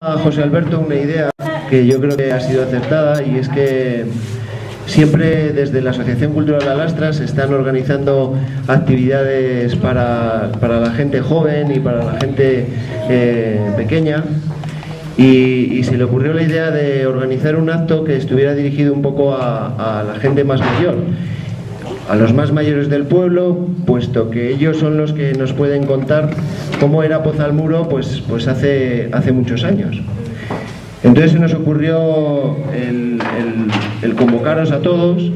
A José Alberto una idea que yo creo que ha sido acertada, y es que siempre desde la Asociación Cultural Alastra se están organizando actividades para la gente joven y para la gente pequeña, y se le ocurrió la idea de organizar un acto que estuviera dirigido un poco a la gente más mayor, a los más mayores del pueblo, puesto que ellos son los que nos pueden contar cómo era Pozalmuro pues hace muchos años. Entonces se nos ocurrió el convocaros a todos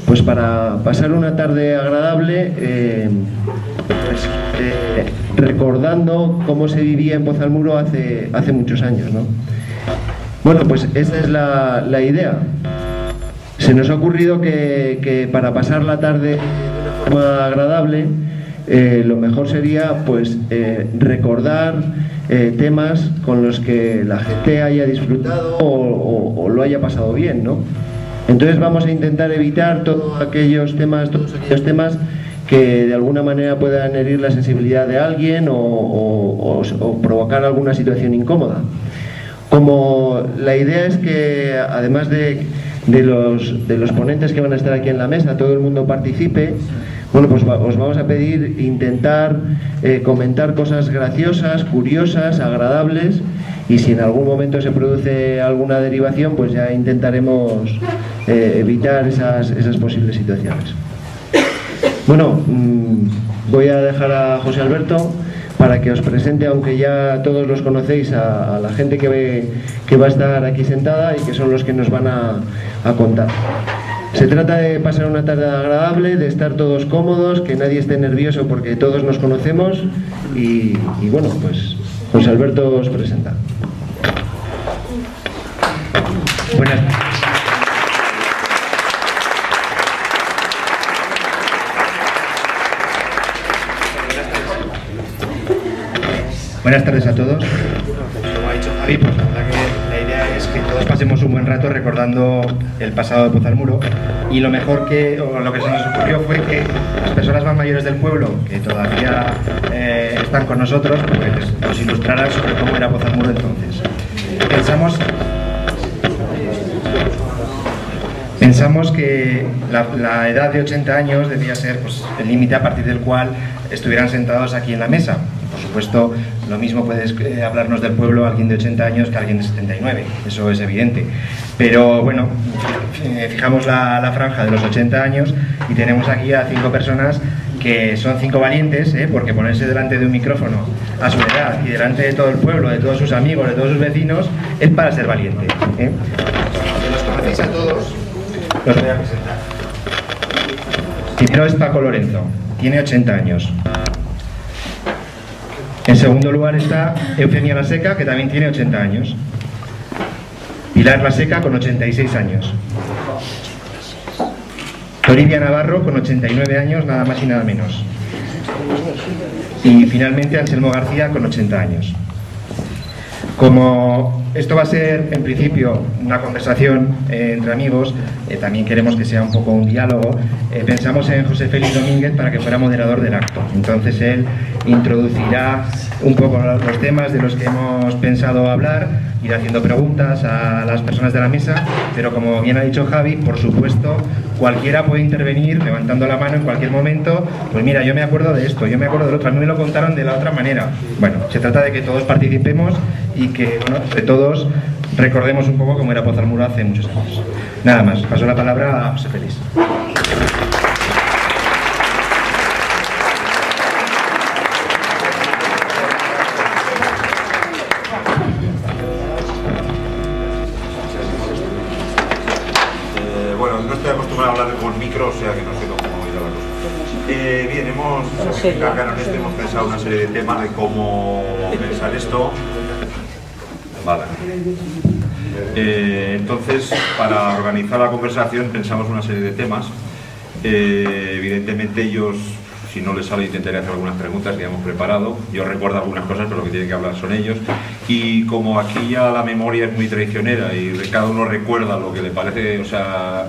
pues para pasar una tarde agradable, recordando cómo se vivía en Pozalmuro hace muchos años, ¿no? Bueno, pues esa es la idea. Se nos ha ocurrido que para pasar la tarde de una forma agradable, lo mejor sería pues recordar temas con los que la gente haya disfrutado o lo haya pasado bien, ¿no? Entonces vamos a intentar evitar todos aquellos temas que de alguna manera puedan herir la sensibilidad de alguien o provocar alguna situación incómoda. Como la idea es que, además de los ponentes que van a estar aquí en la mesa, todo el mundo participe, bueno, pues os vamos a pedir intentar comentar cosas graciosas, curiosas, agradables, y si en algún momento se produce alguna derivación, pues ya intentaremos evitar esas posibles situaciones. Bueno, voy a dejar a José Alberto para que os presente, aunque ya todos los conocéis, a la gente que va a estar aquí sentada y que son los que nos van a contar. Se trata de pasar una tarde agradable, de estar todos cómodos, que nadie esté nervioso porque todos nos conocemos y bueno, pues José Alberto os presenta. Buenas tardes a todos. Como ha dicho Javi, pues la verdad que la idea es que todos pasemos un buen rato recordando el pasado de Pozalmuro, y lo mejor lo que se nos ocurrió fue que las personas más mayores del pueblo, que todavía están con nosotros, pues nos ilustraran sobre cómo era Pozalmuro entonces. Pensamos que la edad de 80 años debía ser pues el límite a partir del cual estuvieran sentados aquí en la mesa. Por supuesto, lo mismo puedes hablarnos del pueblo alguien de 80 años que alguien de 79, eso es evidente. Pero bueno, fijamos la franja de los 80 años y tenemos aquí a 5 personas que son 5 valientes, porque ponerse delante de un micrófono a su edad y delante de todo el pueblo, de todos sus amigos, de todos sus vecinos, es para ser valiente. Que los conocéis a todos, los voy a presentar. Primero es Paco Lorenzo, tiene 80 años. En segundo lugar está Eufemia La Seca, que también tiene 80 años. Pilar La Seca, con 86 años. Olivia Navarro, con 89 años, nada más y nada menos. Y finalmente Anselmo García, con 80 años. Como esto va a ser, en principio, una conversación entre amigos, también queremos que sea un poco un diálogo, pensamos en José Félix Domínguez para que fuera moderador del acto. Entonces él introducirá un poco los temas de los que hemos pensado hablar, irá haciendo preguntas a las personas de la mesa, pero como bien ha dicho Javi, por supuesto, cualquiera puede intervenir levantando la mano en cualquier momento. Pues mira, yo me acuerdo de esto, yo me acuerdo del otro, a mí me lo contaron de la otra manera. Bueno, se trata de que todos participemos y que, bueno, entre todos recordemos un poco cómo era Pozalmuro hace muchos años. Nada más, paso la palabra a José Félix. Bueno, no estoy acostumbrado a hablar con micro, o sea que no sé cómo irá la cosa. Bien, hemos pensado una serie de temas de cómo pensar esto. Vale. Entonces, para organizar la conversación pensamos una serie de temas. Evidentemente ellos, si no les sale, intentaré hacer algunas preguntas que ya hemos preparado. Yo recuerdo algunas cosas, pero lo que tienen que hablar son ellos. Y como aquí ya la memoria es muy traicionera y cada uno recuerda lo que le parece, o sea,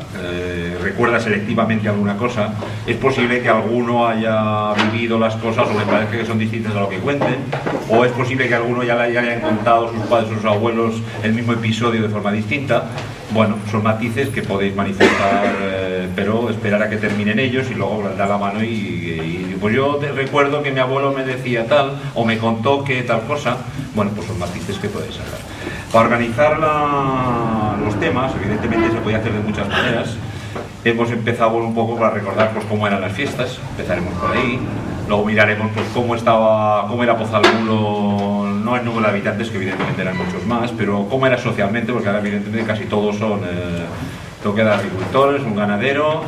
recuerda selectivamente alguna cosa, es posible que alguno haya vivido las cosas o le parezca que son distintas a lo que cuenten, o es posible que alguno ya le hayan contado sus padres o sus abuelos el mismo episodio de forma distinta. Bueno, son matices que podéis manifestar, pero esperar a que terminen ellos y luego dar la mano y pues yo te recuerdo que mi abuelo me decía tal, o me contó que tal cosa. Bueno, pues son matices que podéis sacar. Para organizar los temas, evidentemente se puede hacer de muchas maneras. Hemos empezado un poco para recordar pues cómo eran las fiestas, empezaremos por ahí. Luego miraremos pues cómo era Pozalmuro, no el número de habitantes, que evidentemente eran muchos más, pero cómo era socialmente, porque ahora evidentemente casi todos son agricultores, un ganadero,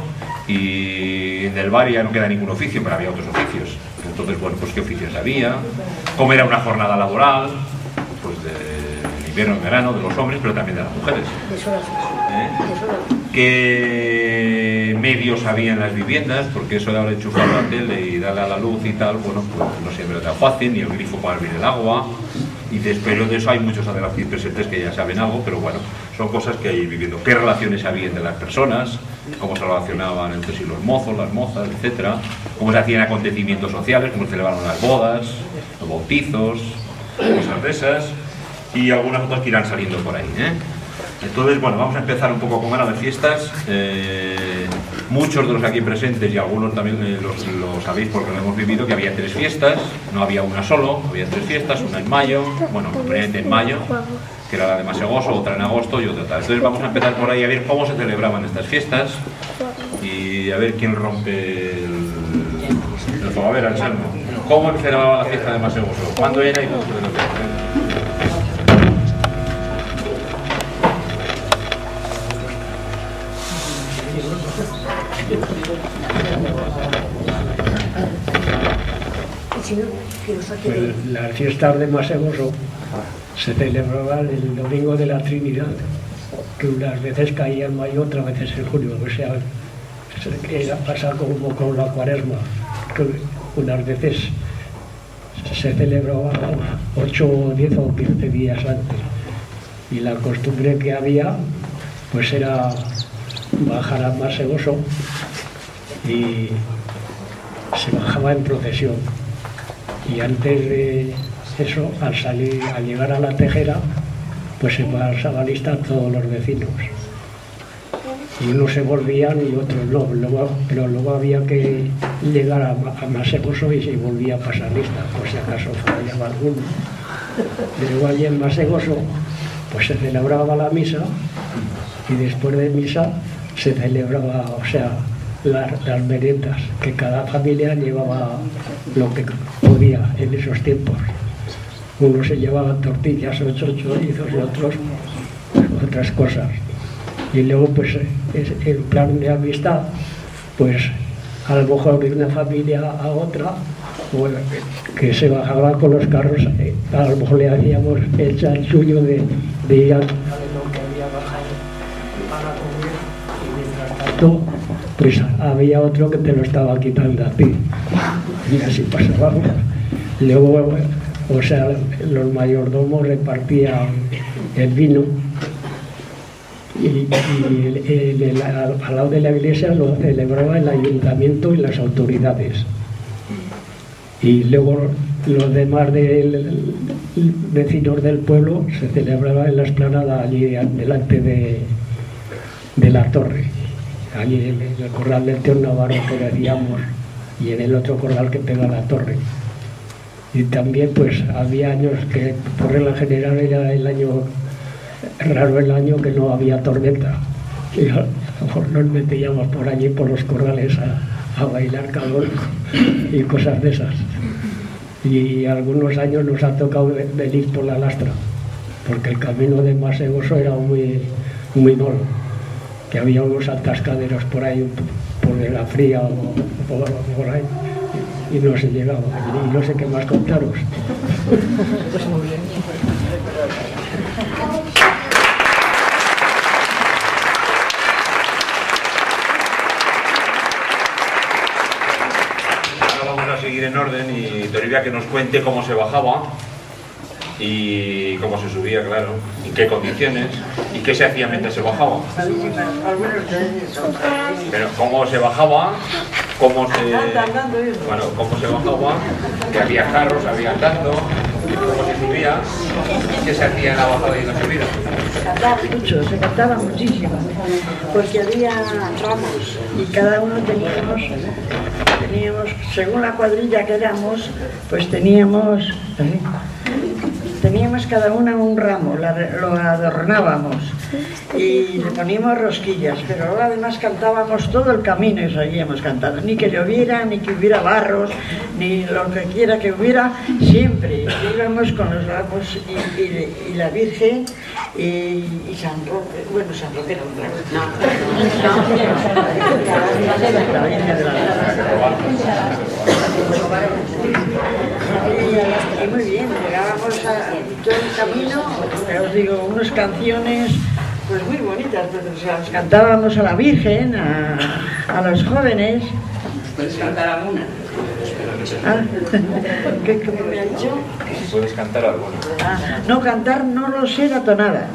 y del bar ya no queda ningún oficio, pero había otros oficios. Entonces, bueno, pues qué oficios había, cómo era una jornada laboral, pues de invierno en verano, de los hombres, pero también de las mujeres. Qué medios había en las viviendas, porque eso de ahora enchufar la tele y darle a la luz y tal, bueno, pues no siempre era tan fácil, ni el grifo para hervir el agua, y después de eso hay muchos de aquí presentes que ya saben algo, pero bueno, son cosas que hay viviendo. ¿Qué relaciones había entre las personas? ¿Cómo se relacionaban entre sí los mozos, las mozas, etcétera? ¿Cómo se hacían acontecimientos sociales? ¿Cómo se celebraron las bodas, los bautizos, cosas de esas? Y algunas otras que irán saliendo por ahí, Entonces, bueno, vamos a empezar un poco con ganas de fiestas. Muchos de los aquí presentes, y algunos también lo sabéis porque lo hemos vivido, que había 3 fiestas, no había una solo, había 3 fiestas, una en mayo, bueno, primeramente en mayo, que era la de Masegoso, otra en agosto y otra tal. Entonces vamos a empezar por ahí a ver cómo se celebraban estas fiestas y a ver quién rompe el fuego. A ver, Anselmo, ¿cómo se celebraba la fiesta de Masegoso? ¿Cuándo era y cómo se celebraba? Pues las fiestas de Masegoso se celebraban el domingo de la Trinidad, que unas veces caía en mayo, otras veces en junio, o sea, era pasar como con la Cuaresma, que unas veces se celebraba 8, 10 o 15 días antes, y la costumbre que había pues era bajar a Masegoso y se bajaba en procesión, y antes de eso, al llegar a la Tejera, pues se pasaba lista a todos los vecinos, y unos se volvían y otros no, pero luego había que llegar a Masegoso y se volvía a pasar lista, por si acaso fallaba alguno. Luego allí en Masegoso pues se celebraba la misa, y después de misa se celebraba, o sea, las meriendas, que cada familia llevaba lo que podía en esos tiempos. Unos se llevaban tortillas, 8 chorizos, y otros otras cosas. Y luego pues en plan de amistad, pues a lo mejor de una familia a otra, bueno, que se bajaba con los carros, a lo mejor le hacíamos el chanchullo de ir a lo que había bajado para comer, y mientras tanto pues había otro que te lo estaba quitando a ti, y así pasábamos. Luego, o sea, los mayordomos repartían el vino, y al lado de la iglesia lo celebraba el ayuntamiento y las autoridades, y luego los demás vecinos del pueblo se celebraba en la explanada allí delante de la torre, allí en el corral del tío Navarro que decíamos, y en el otro corral que pega la torre. Y también pues había años que por regla general era el año raro, el año que no había tormenta, y a lo mejor nos metíamos por allí por los corrales a bailar calor y cosas de esas. Y algunos años nos ha tocado venir por la lastra, porque el camino de Masegoso era muy malo, que había unos atascaderos por ahí, por la fría o por ahí, y no se llegaba, y no sé qué más contaros. Pues muy bien. Ahora vamos a seguir en orden y Toribia que nos cuente cómo se bajaba y cómo se subía, claro, en qué condiciones y qué se hacía mientras se bajaba. Pero cómo se bajaba, cómo se bajaba, que había carros, había andando, cómo se subía y qué se hacía en la bajada y en la subida. Se cantaba muchísimo, porque había ramos y cada uno teníamos, según la cuadrilla que éramos, pues teníamos cada una un ramo, lo adornábamos y le poníamos rosquillas, pero luego además cantábamos todo el camino y seguíamos cantando, ni que lloviera, ni que hubiera barros, ni lo que quiera que hubiera, siempre íbamos con los ramos y la Virgen y San Roque, bueno, San Roque era un ramo. Y muy bien, llegábamos a todo el camino, os digo, unas canciones pues muy bonitas, pues, las cantábamos a la Virgen, a los jóvenes. ¿Puedes cantar alguna? ¿Cómo me ha dicho? ¿Puedes cantar alguna? No, cantar no lo sé la tonada,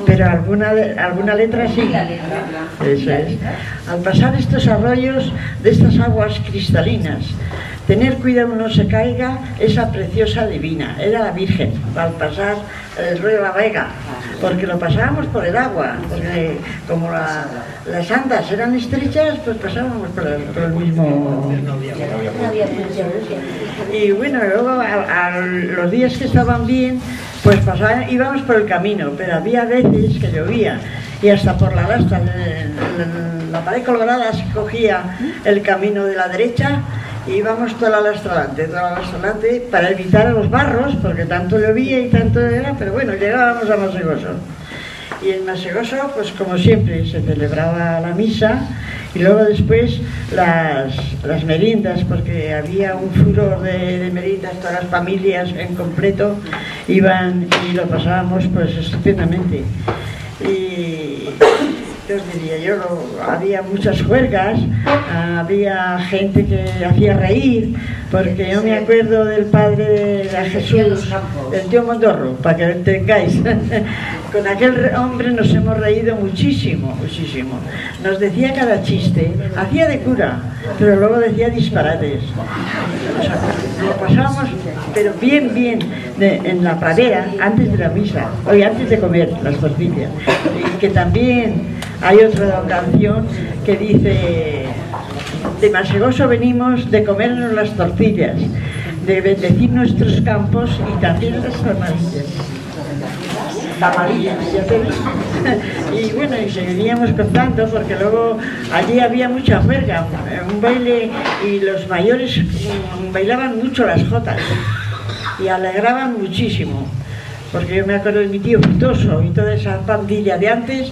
pero alguna letra sí. Eso es. Al pasar estos arroyos de estas aguas cristalinas, tener cuidado no se caiga esa preciosa divina. Era la Virgen al pasar el río La Vega, porque lo pasábamos por el agua, porque como las andas eran estrechas, pues pasábamos por el mismo. Y bueno, luego a los días que estaban bien, pues íbamos por el camino, pero había veces que llovía y hasta por la lastra, la pared colorada se cogía el camino de la derecha y íbamos toda la lastra adelante para evitar los barros, porque tanto llovía y tanto era, pero bueno, llegábamos a Masegoso. Y en Masegoso, pues como siempre, se celebraba la misa y luego después las meriendas, porque había un furor de meriendas, todas las familias en completo iban y lo pasábamos pues estupendamente. Y ¿qué os diría yo? Había muchas juergas, había gente que hacía reír, porque yo me acuerdo del padre de Jesús, el tío Mondorro, para que lo tengáis. Con aquel hombre nos hemos reído muchísimo, muchísimo. Nos decía cada chiste, hacía de cura, pero luego decía disparates. O sea, lo pasábamos, pero bien, bien, en la pradera, antes de la misa, antes de comer las tortillas. Y que también hay otra canción que dice: de Masegoso venimos de comernos las tortillas, de bendecir nuestros campos y también las tamarillas, ya sabéis. Y bueno, y seguiríamos contando, porque luego allí había mucha juerga, un baile, y los mayores bailaban mucho las jotas y alegraban muchísimo, porque yo me acuerdo de mi tío Frutoso y toda esa pandilla de antes.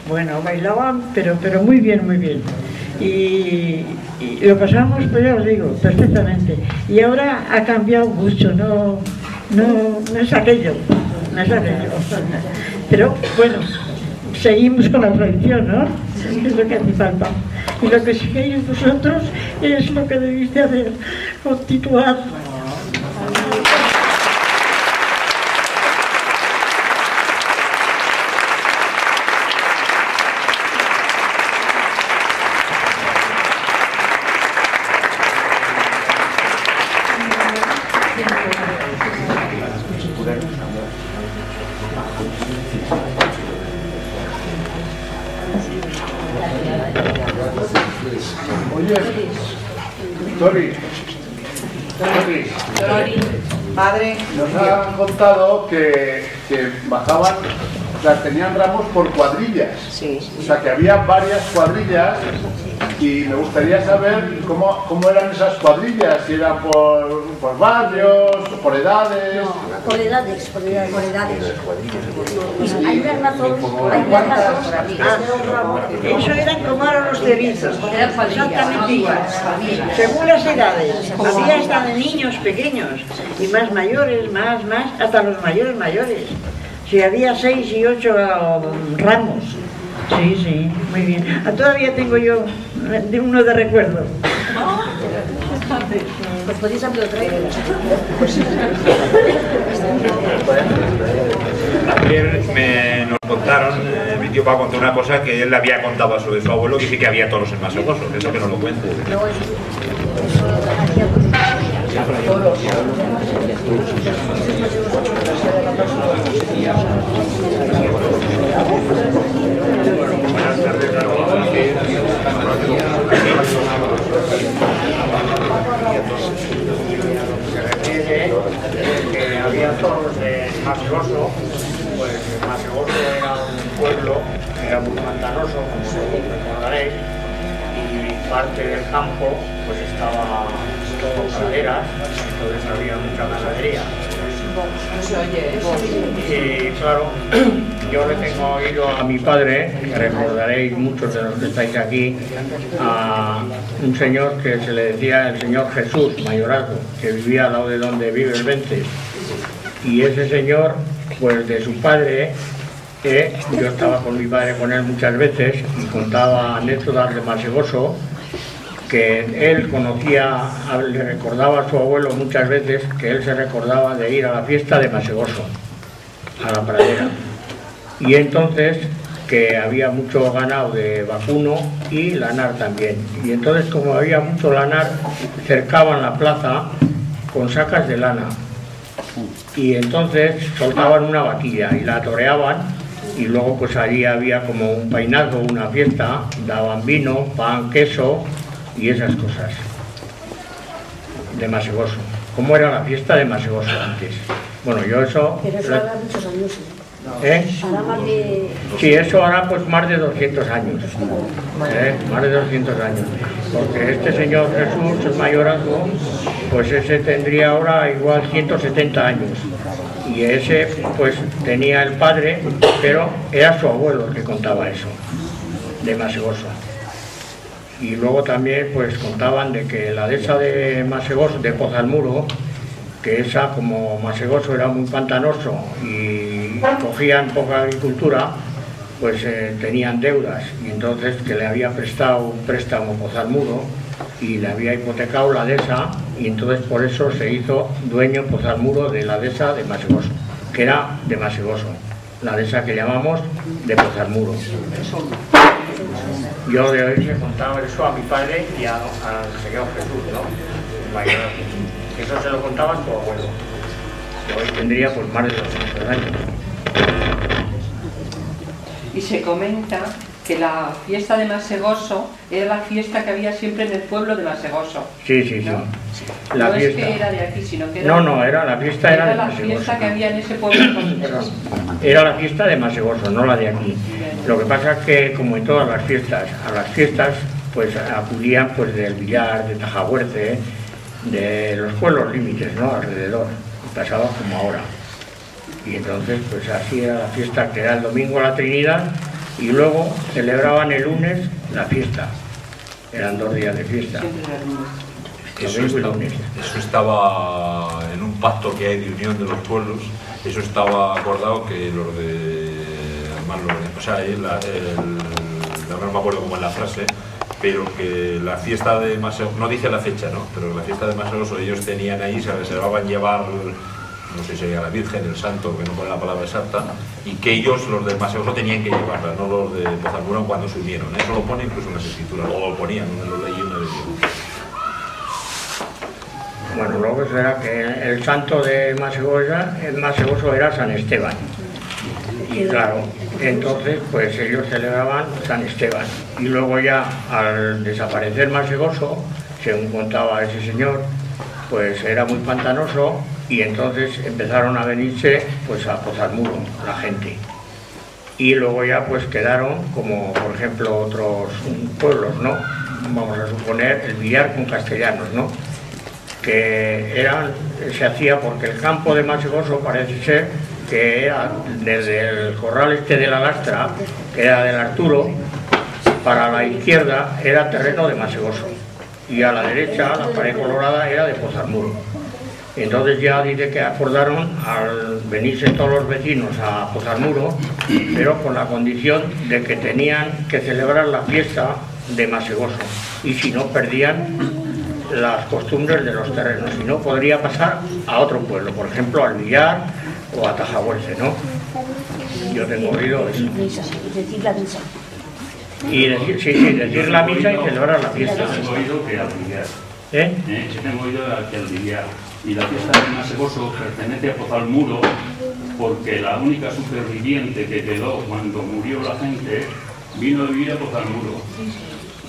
Bueno, bailaban, pero muy bien, muy bien. Y lo pasamos, pues ya os digo, perfectamente. Y ahora ha cambiado mucho, no es aquello, no es aquello. Pero bueno, seguimos con la tradición, ¿no? Es lo que hace falta. Y lo que seguís vosotros es lo que debéis de hacer, continuar. Tori, Padre, nos han contado que bajaban, o sea, tenían ramos por cuadrillas. Sí. O sea, que había varias cuadrillas y me gustaría saber cómo eran esas cuadrillas, si eran por barrios, por edades. Por edades. Hay una razón, Eso eran como ahora los cerizos, exactamente igual. Según las edades, había hasta de niños pequeños y más mayores, más, hasta los mayores. Si había 6 y 8 ramos. Sí, muy bien. Todavía tengo yo uno de recuerdo. Pues podéis abrir otra vez. Ayer nos contaron, mi tío Pau contó una cosa que él le había contado a su abuelo, que sí que había toros en Masegoso, eso que no lo cuente. No, eso hacía toros. Buenas tardes a todos. Se refiere que había toros de Masegoso, pues Masegoso era un pueblo, era muy pantanoso, como recordaréis, y parte del campo pues estaba todo praderas, entonces había mucha ganadería. Y claro, yo le tengo oído a mi padre, que recordaréis muchos de los que estáis aquí, a un señor que se le decía el señor Jesús Mayorazgo, que vivía al lado de donde vive el Vences. Y ese señor, pues de su padre, yo estaba con mi padre con él muchas veces y contaba anécdotas de Masegoso, que él conocía, le recordaba a su abuelo muchas veces que él se recordaba de ir a la fiesta de Masegoso, a la pradera. Y entonces que había mucho ganado de vacuno y lanar también. Y entonces como había mucho lanar, cercaban la plaza con sacas de lana. Y entonces soltaban una vaquilla y la toreaban y luego pues allí había como un peinazgo, una fiesta, daban vino, pan, queso y esas cosas de Masegoso. ¿Cómo era la fiesta de Masegoso antes? Bueno, yo eso... Pero eso hará muchos años. Hará más de... Sí, eso hará pues más de 200 años. Más de 200 años. Porque este señor Jesús, el Mayorazgo, pues ese tendría ahora igual 170 años. Y ese pues tenía el padre, pero era su abuelo el que contaba eso, de Masegoso. Y luego también pues contaban de que la dehesa de Masegoso, de Pozalmuro, que esa como Masegoso era muy pantanoso y cogían poca agricultura, pues tenían deudas y entonces que le había prestado un préstamo Pozalmuro y le había hipotecado la dehesa y entonces por eso se hizo dueño Pozalmuro de la dehesa de Masegoso, que era de Masegoso, la dehesa que llamamos de Pozalmuro. Yo de hoy le contaba eso a mi padre y al señor Jesús, ¿no? Eso se lo contaba a su abuelo, que hoy tendría pues más de 200 años. Y se comenta que la fiesta de Masegoso era la fiesta que había siempre en el pueblo de Masegoso. Sí, sí, sí. ¿No? La No fiesta. Es que era de aquí, sino que era... No, era la fiesta era de la Masegoso. fiesta que había en ese pueblo. Era la fiesta de Masegoso, no la de aquí. Lo que pasa es que, como en todas las fiestas, a las fiestas pues acudían pues del Villar, de Tajahuerce, de los pueblos límites, ¿no? Alrededor. Pasaba como ahora. Y entonces pues así era la fiesta, que era el domingo la Trinidad y luego celebraban el lunes la fiesta. Eran 2 días de fiesta. Eso estaba en un pacto que hay de unión de los pueblos, eso estaba acordado que los de... o sea, no me acuerdo cómo es la frase, pero que la fiesta de Masegoso, no dice la fecha, ¿no? Pero la fiesta de Masegoso ellos tenían ahí, se reservaban llevar, no sé si sería la Virgen, el Santo, que no pone la palabra exacta, y que ellos, los de Masegoso, tenían que llevarla, no los de Pozalmuro cuando se unieron. Eso lo pone incluso en las escrituras, luego lo ponían, uno lo leí y uno lo leí. Bueno, luego será que el santo de Masegoso era San Esteban. Y claro, entonces pues ellos celebraban San Esteban. Y luego ya al desaparecer Masegoso, según contaba ese señor, pues era muy pantanoso y entonces empezaron a venirse pues a Pozalmuro la gente. Y luego ya pues quedaron como por ejemplo otros pueblos, ¿no? Vamos a suponer el Villar con castellanos, ¿no? Que se hacía porque el campo de Masegoso parece ser que era desde el corral este de la Lastra, que era del Arturo, para la izquierda era terreno de Masegoso y a la derecha la pared colorada era de Pozalmuro. Entonces ya dice que acordaron al venirse todos los vecinos a Pozalmuro, pero con la condición de que tenían que celebrar la fiesta de Masegoso y si no perdían las costumbres de los terrenos, si no podría pasar a otro pueblo, por ejemplo al Villar o a Tajahuelce, ¿no? Yo tengo oído eso. Decir la misa. Y decir, sí, decir la misa y celebrar la fiesta. Tengo oído que al Villar. Tengo oído que al Villar. Y la fiesta de Masegoso pertenece a Pozalmuro, porque la única superviviente que quedó cuando murió la gente vino a vivir a Pozalmuro.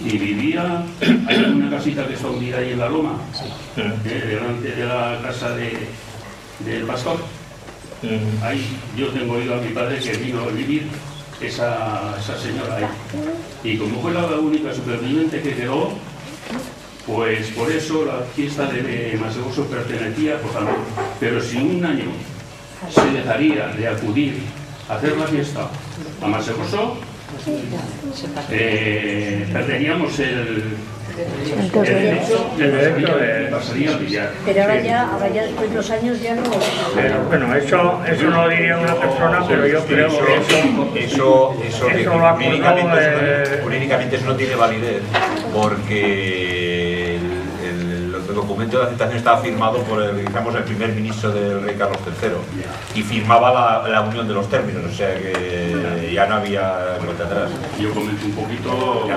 Y vivía, hay una casita que está unida ahí en la loma, delante de la casa del pastor. Ahí yo tengo oído a mi padre que vino a vivir esa señora ahí. Y como fue la única superviviente que quedó, pues por eso la fiesta de Masegoso pertenecía a Pozalmuro. Pero si un año se dejaría de acudir a hacer la fiesta a Masegoso, perderíamos el derecho de pasaría al Villar. Pero ahora ya después de los años ya no... Pero bueno, eso no lo diría una persona, pero yo creo que eso lo acordó... Jurídicamente eso no tiene validez, porque el documento de aceptación estaba firmado por el primer ministro del rey Carlos III y firmaba la unión de los términos, o sea que ya no había vuelta atrás. Yo comento un poquito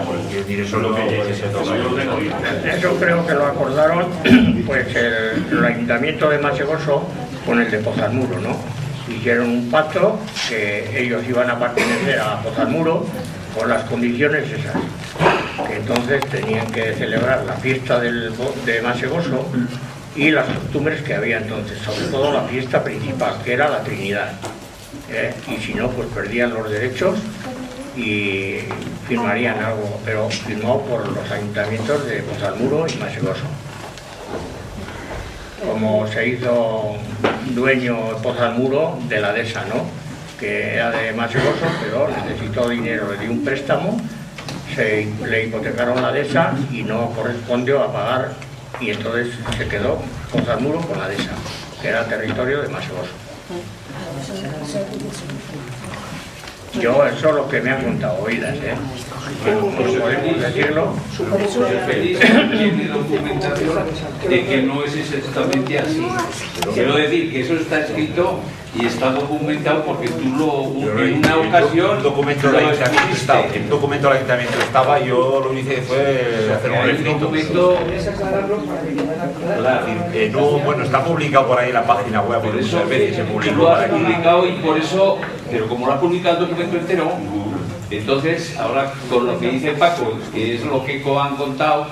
eso lo que puede ser todo. Eso creo que lo acordaron pues el ayuntamiento de Masegoso con el de Pozalmuro, ¿no? Hicieron un pacto que ellos iban a pertenecer a Pozalmuro con las condiciones esas. Que entonces tenían que celebrar la fiesta de Masegoso y las costumbres que había entonces, sobre todo la fiesta principal, que era la Trinidad. Y si no, pues perdían los derechos y firmarían algo, pero firmado por los ayuntamientos de Pozalmuro y Masegoso. Como se hizo dueño Pozalmuro de la dehesa, ¿no? Que era de Masegoso, pero necesitó dinero, le dio un préstamo, le hipotecaron la dehesa y no correspondió a pagar, y entonces se quedó Pozalmuro con la dehesa, que era territorio de Masegoso. Yo eso es lo que me han contado oídas, no podemos decirlo. Tiene documentación de que no es exactamente así. Quiero decir que eso está escrito y está documentado porque tú en una ocasión... El documento del ayuntamiento estaba, yo lo que hice fue hacer un refrito. Claro. Bueno, está publicado por ahí en la página web, por eso muchas veces se publicó. Lo has publicado y por eso, pero como lo has publicado el documento entero, entonces ahora con lo que dice Paco, que es lo que han contado,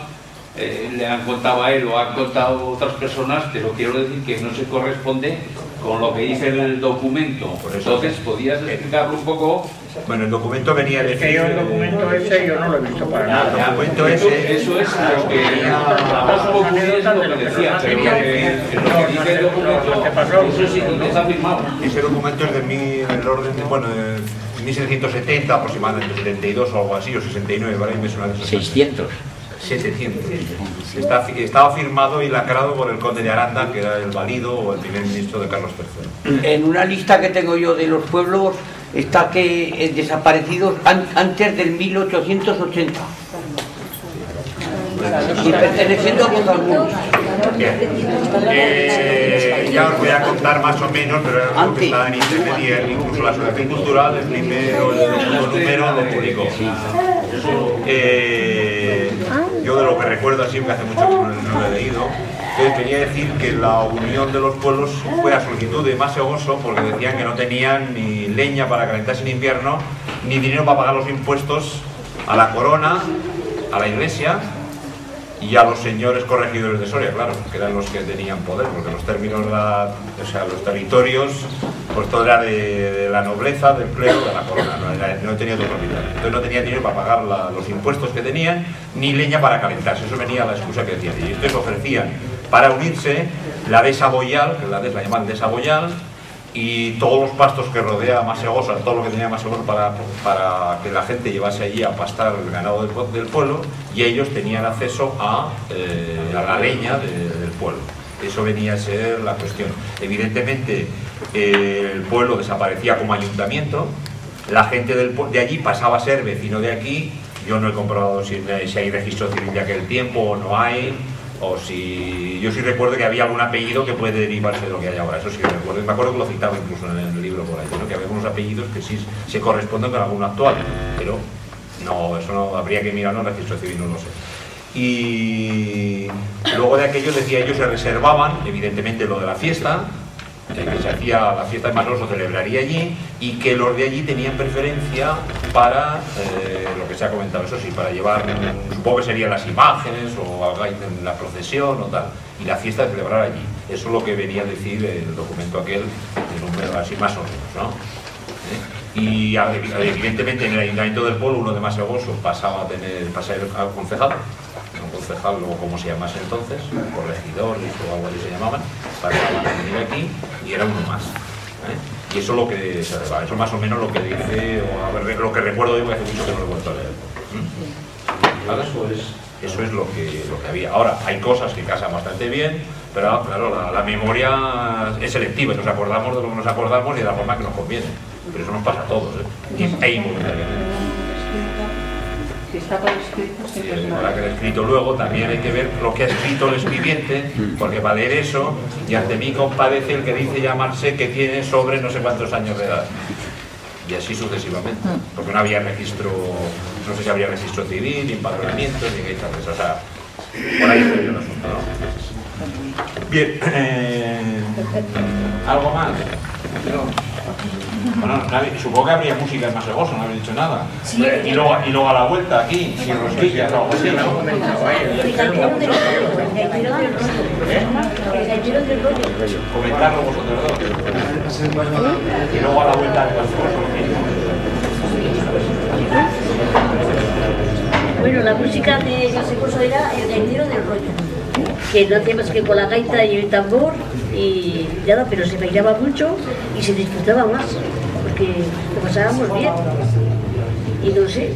le han contado a él o han contado otras personas, pero quiero decir que no se corresponde con lo que dice el documento. Por eso, entonces, ¿podías explicarlo un poco? Bueno, el documento venía de... Es que yo el documento ese yo no lo he visto para nada. El documento ese... Eso es lo que... es lo que decía, pero lo que dice el documento, eso sí que está firmado. Ese documento es del orden de, bueno, de 1670 aproximadamente, 72 o algo así, o 69, ¿vale? Me suena de 600. 700. Estaba firmado y lacrado por el conde de Aranda, que era el valido o el primer ministro de Carlos III. En una lista que tengo yo de los pueblos está que desaparecidos antes del 1880 y perteneciendo a Pozalmuro. Ya os voy a contar más o menos, pero era algo que estaba en internet y incluso la Asociación Cultural, el segundo número lo publicó. Yo de lo que recuerdo así, porque hace mucho que no lo he leído, venía a decir que la unión de los pueblos fue a solicitud de Masegoso, porque decían que no tenían ni leña para calentarse en invierno, ni dinero para pagar los impuestos a la corona, a la iglesia y a los señores corregidores de Soria, claro, que eran los que tenían poder, porque los términos, los territorios, pues todo era de la nobleza, del clero, de la corona, no tenía otro propietario. Entonces no tenía dinero para pagar los impuestos que tenían, ni leña para calentarse, eso venía la excusa que decían. Y entonces ofrecían para unirse la dehesa boyal, que la llamaban dehesa boyal, y todos los pastos que rodea Masegoso, todo lo que tenía Masegoso para que la gente llevase allí a pastar el ganado del pueblo, y ellos tenían acceso a la leña del pueblo. Eso venía a ser la cuestión. Evidentemente el pueblo desaparecía como ayuntamiento, la gente de allí pasaba a ser vecino de aquí. Yo no he comprobado si hay registro civil de aquel tiempo o no hay, o si yo sí recuerdo que había algún apellido que puede derivarse de lo que hay ahora, eso sí recuerdo, y me acuerdo que lo citaba incluso en el libro por ahí, ¿no? Que había unos apellidos que sí se corresponden con alguno actual, pero no, eso no habría que mirarlo en el registro civil, no lo sé. Y luego de aquello, decía, ellos se reservaban evidentemente lo de la fiesta, que se hacía la fiesta de Masogoso, celebraría allí, y que los de allí tenían preferencia para lo que se ha comentado, eso sí, para llevar, supongo que serían las imágenes o en la procesión o tal, y la fiesta de celebrar allí. Eso es lo que venía a decir el documento aquel, de número así más o menos, ¿no? Y evidentemente en el Ayuntamiento del Pueblo, uno de Masegoso pasaba a ser concejal, o como se llamase entonces, corregidores o algo así se llamaban, pasaban a venir aquí y era uno más. Y eso es lo que se reba, eso es más o menos lo que dice, o a ver, lo que recuerdo yo, que hace mucho que no lo he vuelto a leer. ¿Vale? Eso es lo que había. Ahora, hay cosas que casan bastante bien, pero claro, la memoria es selectiva, nos acordamos de lo que nos acordamos y de la forma que nos conviene. Pero eso nos pasa a todos, e involuntariamente. Si está por escrito, sí, ahora que el escrito luego también hay que ver lo que ha escrito el escribiente, porque para leer eso, y ante mí compadece el que dice llamarse que tiene sobre no sé cuántos años de edad, y así sucesivamente, porque no había registro, no sé si habría registro civil, ni empadronamiento, ni estas cosas, o sea, por ahí está el asunto, ¿no? Bien, ¿algo más? Bueno, supongo que habría música en Masegoso, no habéis dicho nada. Sí, y luego a la vuelta aquí, y rosquillas o algo así, ¿no? Comentarlo vosotros dos. Y luego a la vuelta de Masegoso. Bueno, la música de Masegoso era el gaitero del rollo, que no hacía más que con la gaita y el tambor y nada, pero se bailaba mucho y se disfrutaba más, porque lo pasábamos bien. Y no sé,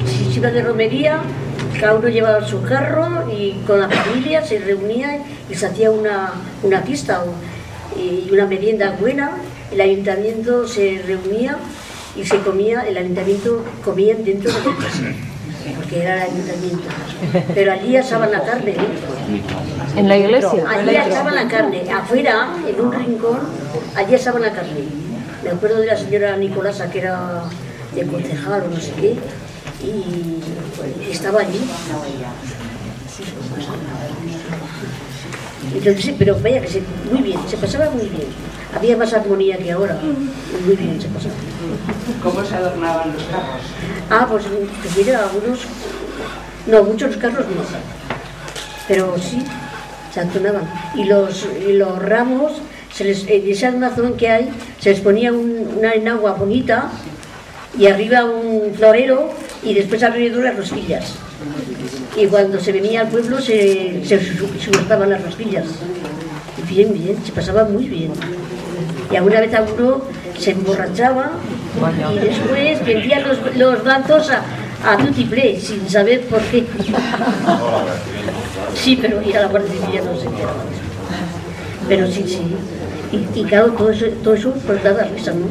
si se iba de romería, cada uno llevaba su carro y con la familia se reunía y se hacía una fiesta y una merienda buena. El ayuntamiento se reunía y se comía, el ayuntamiento comía dentro de la casa, porque era el ayuntamiento. Pero allí asaban la carne, ¿eh? ¿En la iglesia? Allí asaban la carne, afuera, en un rincón, allí asaban la carne. Me acuerdo de la señora Nicolasa, que era de concejal o no sé qué, y estaba allí. Entonces, pero vaya que muy bien, se pasaba muy bien. Había más armonía que ahora, muy bien se pasaba. ¿Cómo se adornaban los carros? Ah, pues mira, algunos, no, muchos carros no, pero sí, se adornaban. Y los ramos, en ese almazón que hay, se les ponía una enagua bonita y arriba un florero y después alrededor las rosquillas. Y cuando se venía al pueblo se gustaban las rosquillas. Y bien, se pasaba muy bien. Y alguna vez alguno se emborrachaba y después vendían los bancos a Tutiplé, sin saber por qué. Sí, pero ir a la Guardia Civil no sé qué. Pero sí. Y claro, todo eso pues daba risa, ¿no?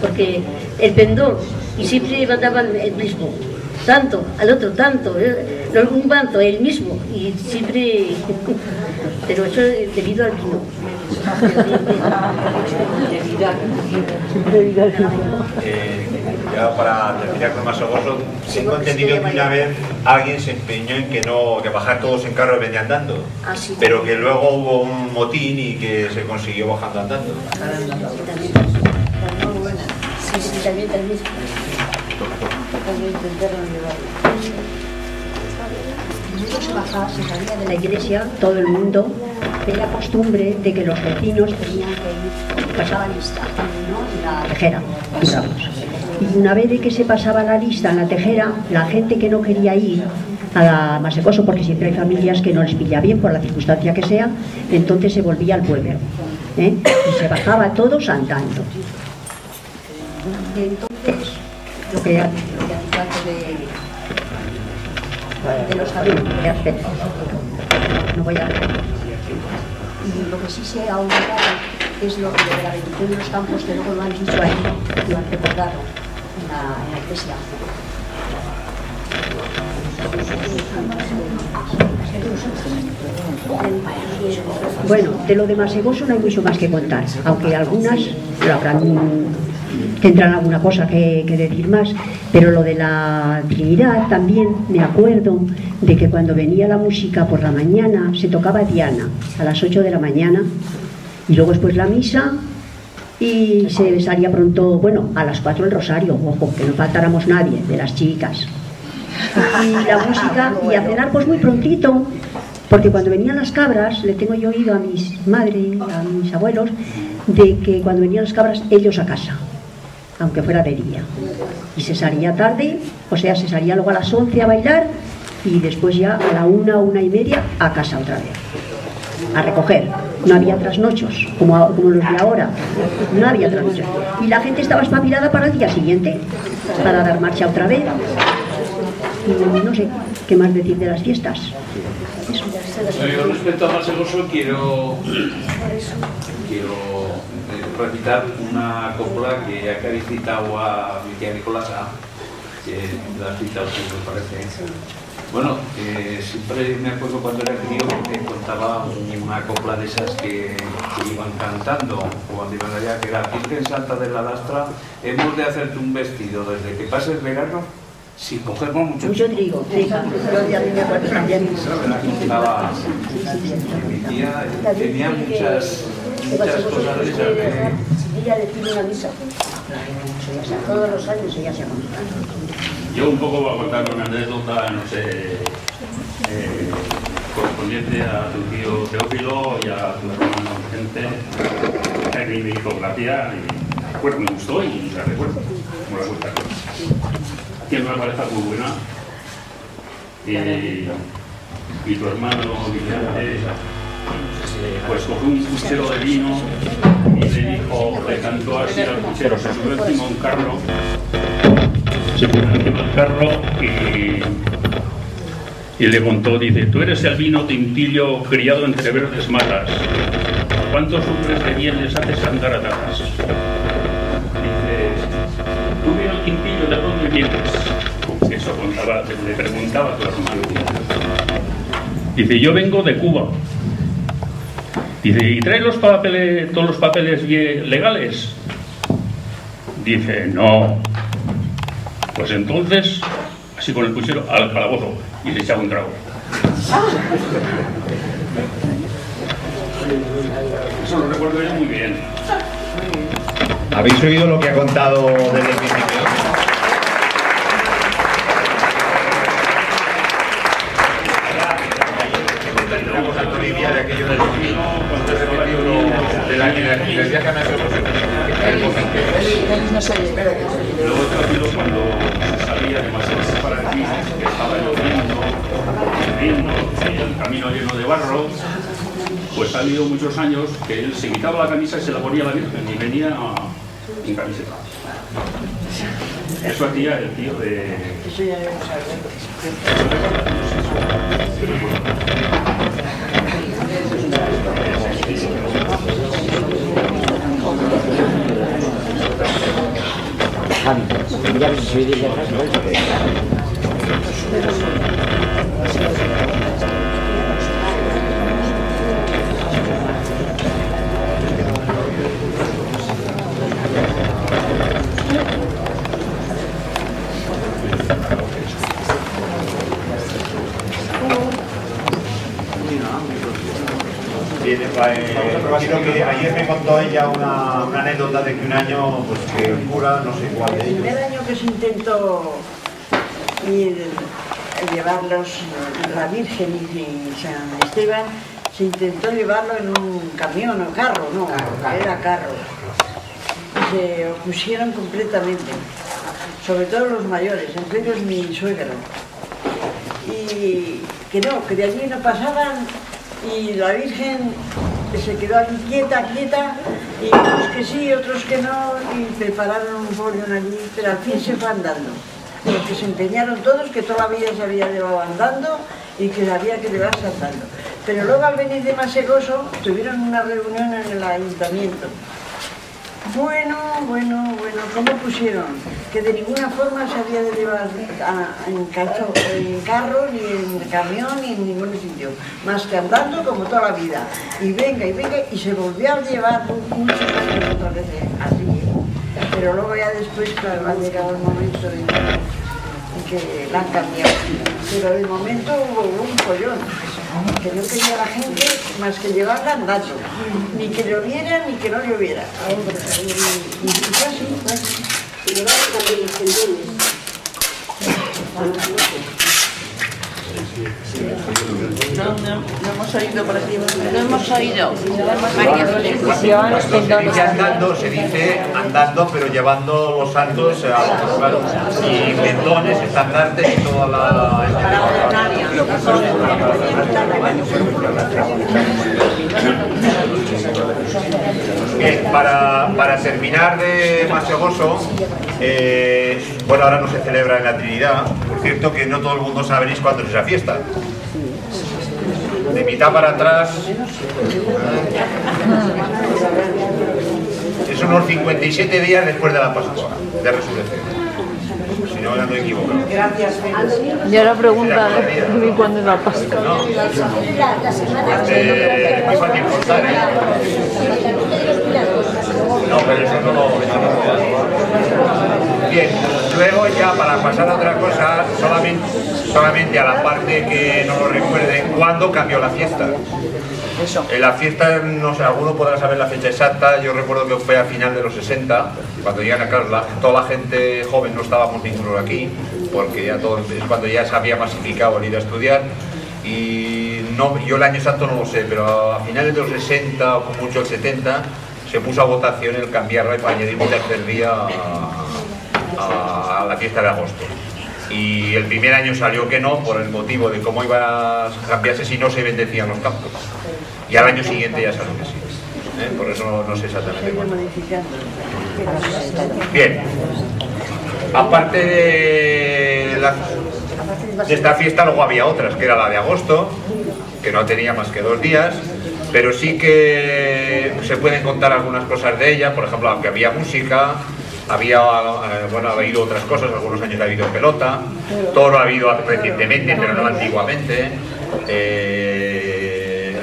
Porque el pendón, y siempre mandaban el mismo. Tanto, al otro tanto, un banco, el mismo, y siempre, pero eso debido al vino. Ya para terminar con Masegoso, tengo entendido que una vez alguien se empeñó en que bajar todos en carro y venía andando, pero que luego hubo un motín y que se consiguió bajando andando. Sí, también. Se salía de la iglesia, todo el mundo, tenía costumbre de que los vecinos tenían que ir, pasaban lista, ¿no? En la tejera, digamos. Y una vez de que se pasaba la lista en la tejera, la gente que no quería ir a Masegoso, porque siempre hay familias que no les pilla bien por la circunstancia que sea, entonces se volvía al pueblo, ¿eh? Y se bajaba todos andando. Y entonces, lo que antes de los caminos, no voy a ver. Y lo que sí se ha olvidado es lo que de la bendición de los campos, que luego lo han dicho ahí, lo han recordado en la iglesia. Bueno, de lo de Masegoso no hay mucho más que contar, aunque algunas tendrán alguna cosa que decir más, pero lo de la Trinidad también me acuerdo de que cuando venía la música por la mañana se tocaba Diana a las 8 de la mañana y luego después la misa y se salía pronto, bueno, a las 4 el rosario, ojo, que no faltáramos nadie de las chicas, y la música y a cenar pues muy prontito, porque cuando venían las cabras, le tengo yo oído a mis madres, a mis abuelos, de que cuando venían las cabras ellos a casa, aunque fuera de día, y se salía tarde, o sea, se salía luego a las 11 a bailar y después ya a la 1, 1:30 a casa otra vez, a recoger. No había trasnochos, como los de ahora, no había trasnochos. Y la gente estaba espabilada para el día siguiente, para dar marcha otra vez. Y no sé qué más decir de las fiestas. Yo respecto a Masegoso quiero recitar una copla que acá he citado a mi tía Nicolasa, que la has citado tú, me parece. Bueno, siempre me acuerdo cuando era crío que me contaba una copla de esas que iban cantando cuando iban allá, que era Virgen Santa de la Lastra, hemos de hacerte un vestido desde que pase el verano sin cogemos mucho trigo. Sí, yo ya me acuerdo también. Mi tía tenía muchas cosas de esas. Ella le pide una misa. Todos los años ella se acompaña. Yo un poco voy a contar una anécdota, no sé, correspondiente a tu tío Teófilo y a tu hermano Vicente, en mi discografía, y me gustó y la recuerdo, como la cuenta. Tiene una pareja muy buena y tu hermano Vicente pues cogió un puchero de vino y le cantó así al puchero, se subió encima de un carro, y le contó, dice, tú eres el vino tintillo criado entre verdes matas, ¿cuántos hombres de bien les haces andar atadas? Dice, tú vino tintillo, ¿de dónde vienes? Eso contaba, le preguntaba a tu hermano. Dice, yo vengo de Cuba. Dice, ¿y traes todos los papeles legales? Dice, no. Pues entonces, así con el puchero, al calabozo, y se echaba un trago. Eso lo recuerdo yo muy bien. ¿Habéis oído lo que ha contado desde el principio? De aquello del vino, cuando se metió del viaje a Masegoso. Luego cuando salía de Masegoso para aquí, que estaba lloviendo, el camino lleno de barro, pues ha habido muchos años que él se quitaba la camisa y se la ponía a la Virgen y venía en camiseta. Eso hacía el tío de... Eso ya debemos Creo que ayer me contó ella una anécdota de que un año, pues que el cura, no sé cuál de ellos. El primer año que se intentó llevarlos, la Virgen y San Esteban, se intentó llevarlo en un camión o carro, no, era carro. Y se opusieron completamente, sobre todo los mayores, entre ellos mi suegro. Y que no, que de allí no pasaban. Y la Virgen se quedó aquí quieta, y unos que sí, otros que no, y prepararon un bolión allí, pero al fin se fue andando. Los que se empeñaron todos, que toda la vida se había llevado andando y que había que llevarse andando. Pero luego al venir de Masegoso tuvieron una reunión en el ayuntamiento Bueno, ¿cómo pusieron? Que de ninguna forma se había de llevar en carro, ni en camión, ni en ningún sitio, más que andando como toda la vida. Y venga, y se volvió a llevar muchas otras veces así. Pero luego ya después, claro, ha llegado el momento en que la han cambiado. Pero de momento hubo un follón, que no quería la gente más que llevarla andando, ni que lloviera ni que no lloviera. Y casi. Y llevaban también los tendones. No hemos oído por aquí. No hemos oído. Se dice andando, pero llevando los santos a claro, y tendones, estandartes y toda la... Bien, para terminar de Masegoso, bueno, ahora no se celebra en la Trinidad, por cierto que no todo el mundo sabéis cuándo es esa fiesta. De mitad para atrás es unos 57 días después de la Pascua, de Resurrección. Si no, ando equivocado. Gracias, y ahora pregunta cuándo es la Pascua. No, muy fácil contar, ¿eh? No, pero eso no lo... Bien, luego ya para pasar a otra cosa, solamente a la parte que no lo recuerden, ¿cuándo cambió la fiesta? En la fiesta, no sé, alguno podrá saber la fecha exacta. Yo recuerdo que fue a final de los 60, cuando llegan a Carla, toda la gente joven no estábamos ninguno aquí, porque ya todo, es cuando ya se había masificado el ir a estudiar. Y no, yo el año exacto no lo sé, pero a finales de los 60 o con mucho el 70 se puso a votación el cambiarla para añadir un tercer día a la fiesta de agosto. Y el primer año salió que no, por el motivo de cómo iba a cambiarse si no se bendecían los campos. Y al año siguiente ya salió que sí. Por eso no sé exactamente cuándo. Bien. Aparte de esta fiesta, luego había otras, que era la de agosto, que no tenía más que 2 días, pero sí que se pueden contar algunas cosas de ella. Por ejemplo, aunque había música, había, bueno, ha habido otras cosas, algunos años ha habido pelota, toro ha habido recientemente, pero no antiguamente.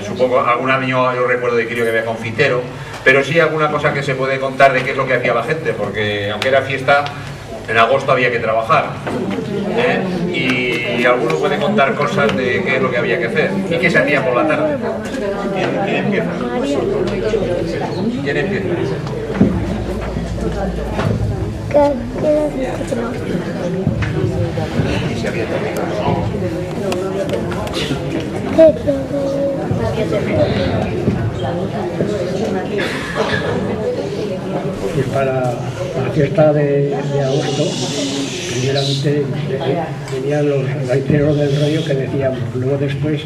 Supongo, algún año yo recuerdo de crío que había confitero, pero sí alguna cosa que se puede contar de qué es lo que hacía la gente, porque aunque era fiesta, en agosto había que trabajar. Y alguno puede contar cosas de qué es lo que había que hacer y qué se hacía por la tarde. ¿Quién empieza? ¿Quién empieza? ¿Y se había Y para la fiesta de agosto, primeramente venían los gaiteros del rollo que decíamos, luego después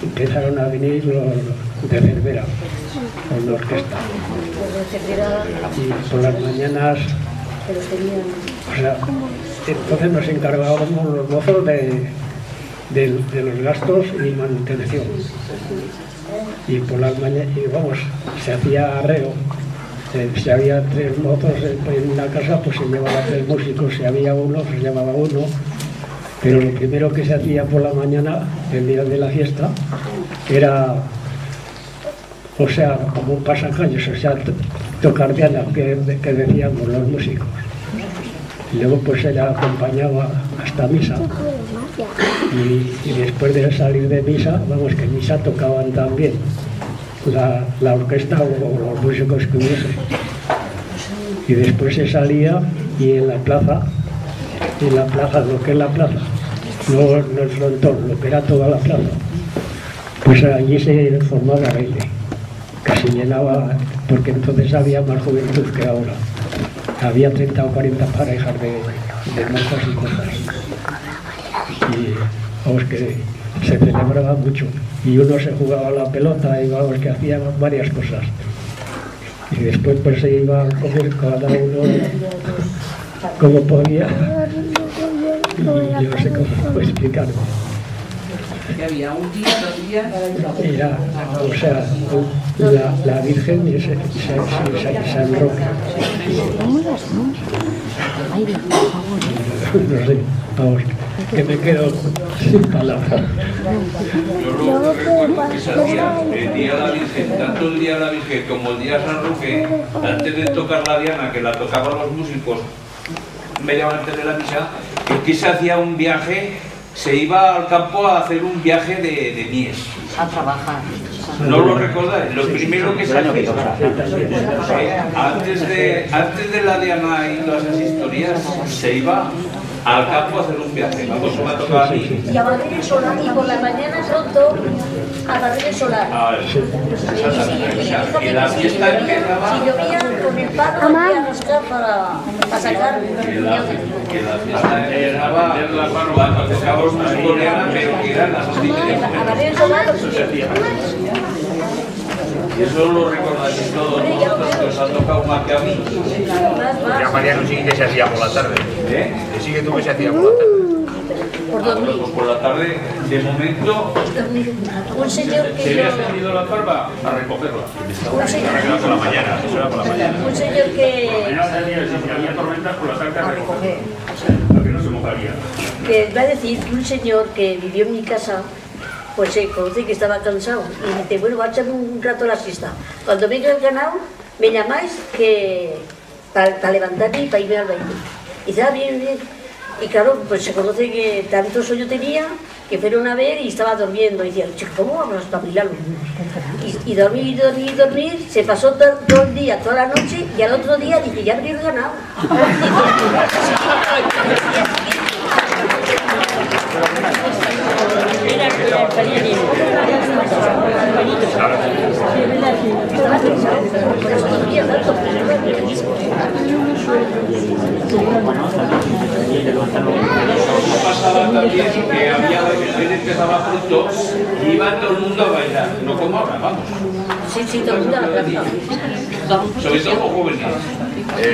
empezaron a venir los de Cervera, con la orquesta. Y por las mañanas, o sea, entonces nos encargábamos los mozos de los gastos y manutención. Y por las mañanas, vamos, se hacía arreo. Si había 3 mozos en la casa, pues se llevaba 3 músicos. Si había uno, se llevaba uno. Pero lo primero que se hacía por la mañana, el día de la fiesta, era, o sea, como un pasacalles, o sea, tocar diana, que decíamos los músicos. Y luego pues se le acompañaba hasta misa. Y después de salir de misa, vamos, que en misa tocaban también la orquesta o los músicos que hubiese. Y después se salía y en la plaza, lo que es la plaza, no el frontón, lo que era toda la plaza, pues allí se formaba baile, que se llenaba, porque entonces había más juventud que ahora. Había 30 o 40 parejas de monjas y cosas. Y vamos, que se celebraba mucho. Y uno se jugaba a la pelota y vamos, que hacía varias cosas. Y después pues se iba a comer cada uno como podía. Y yo no sé cómo explicarlo. Que había un día, 2 días. Era, o sea, la Virgen y San Roque. No sé, vamos, que me quedo sin palabras. Yo lo recuerdo que se hacía el día de la Virgen, tanto el día de la Virgen como el día de San Roque, antes de tocar la diana, que la tocaban los músicos media hora antes de la misa, que se hacía un viaje, se iba al campo a hacer un viaje de mies. A trabajar. ¿No lo recordáis? Lo primero que se hacía, antes de la diana y todas esas historias, se iba al campo a hacer un viaje. Vamos, me ha tocado a mí. Y a barrer el solar, y por la mañana pronto a barrer el solar. Y la fiesta empezaba. Si llovía con el palo, y a buscar para sacar. Que la fiesta empezaba cuando tocábamos una coreana, pero que eran las 11:30. A barrer el solar, Y eso lo recordáis todos vosotros, que os ha tocado más que a mí. Ya Mariano sí que se hacía por la tarde. ¿Eh? Sí que tú que se hacía por la tarde. Por dormir. Pues por la tarde, de momento, Un señor Si que yo... habías tenido la barba, a recogerla. Un señor, Por la mañana, eso era por la mañana. un señor que... Mañana salía, si había tormentas, por la tarde a recoger. Para que no se mojaría. Que va a decir que un señor que vivió en mi casa, pues se conoce que estaba cansado y dice, bueno, va a echarme un rato la siesta. Cuando venga el ganado, me llamáis que para levantarme y para irme al baile. Y dice, bien, bien. Y claro, pues se conoce que tanto sueño tenía que fueron a ver y estaba durmiendo. Y decía, chico, ¿cómo vamos a espabilarlo? Y dormir, se pasó todo el día, toda la noche, y al otro día dice, ya habría ganado. pasaba también que había veces empezaba pronto y iba todo el mundo a bailar, no como ahora, vamos. Sí, todo el mundo a la plaza. Sobre todo los jóvenes.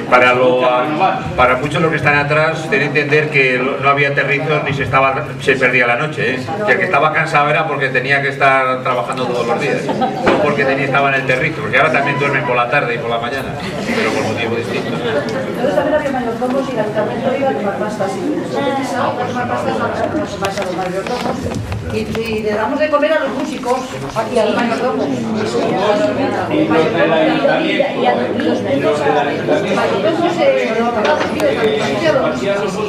Para muchos los que están atrás, tienen que entender que no había aterrizos ni se perdía la noche, ¿eh? Que el que estaba cansado era porque tenía que estar trabajando todos los días, no porque estaba en el terrizo, porque ahora también duermen por la tarde y por la mañana, pero por motivo distinto. Entonces también había mayordomos y el ayuntamiento iba a tomar pastas y tomar pastas a los mayordomos y le damos de comer a los músicos y a los mayordomos. Y los del ayuntamiento. Los mayordomos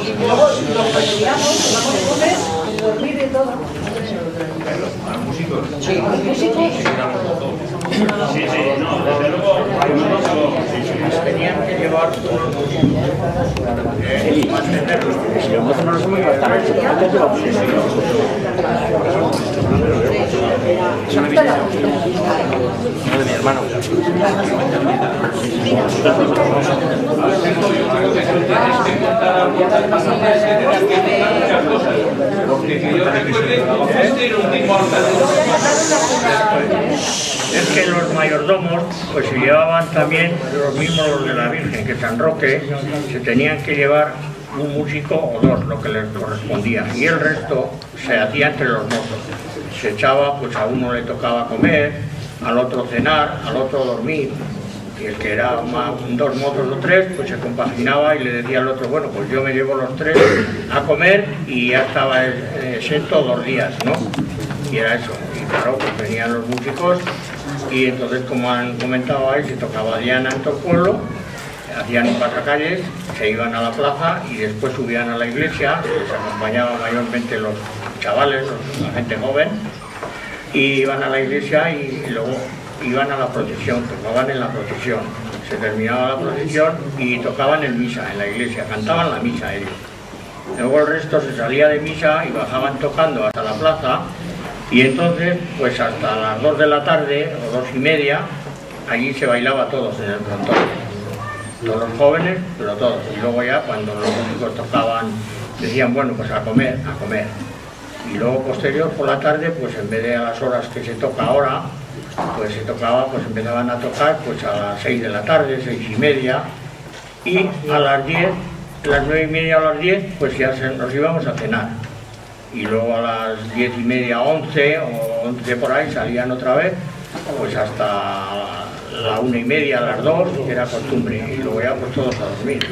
y luego los retiramos, damos de comer, de dormir y todo. ¿A los músicos? Sí, a los músicos. Sí, no, desde luego, tenían que llevar todos los músicos. Mantenerlos. Si los músicos no los hemos llevado también, eso me viene de mi hermano. Es que los mayordomos pues se llevaban también los mismos los de la Virgen, que San Roque se tenían que llevar un músico o dos, lo que les correspondía, y el resto se hacía entre los mozos. Se echaba, pues a uno le tocaba comer, al otro cenar, al otro dormir, y el que era dos mozos o tres, pues se compaginaba y le decía al otro, bueno, pues yo me llevo los tres a comer y ya estaba exento 2 días, ¿no? Y era eso, y claro, pues venían los músicos y entonces, como han comentado ahí, se tocaba diana en todo el pueblo, hacían un pasacalles, se iban a la plaza y después subían a la iglesia, les acompañaban mayormente los chavales, la gente joven, y iban a la iglesia y luego iban a la procesión, tocaban en la procesión. Se terminaba la procesión y tocaban en misa, en la iglesia, cantaban la misa ellos. Luego el resto se salía de misa y bajaban tocando hasta la plaza, y entonces, pues hasta las 2 de la tarde o 2:30, allí se bailaba todos en el frontón. Todos los jóvenes, pero todos. Y luego ya cuando los músicos tocaban, decían, bueno, pues a comer, a comer. Y luego posterior, por la tarde, pues en vez de a las horas que se toca ahora, pues se tocaba, pues empezaban a tocar pues a las 6 de la tarde, 6:30, y a las 10, las 9:30 o las 10, pues ya nos íbamos a cenar. y luego a las 10:30, 11 o 11 por ahí salían otra vez, pues hasta la 1:30, las 2, era costumbre, y luego ya pues todos a dormir.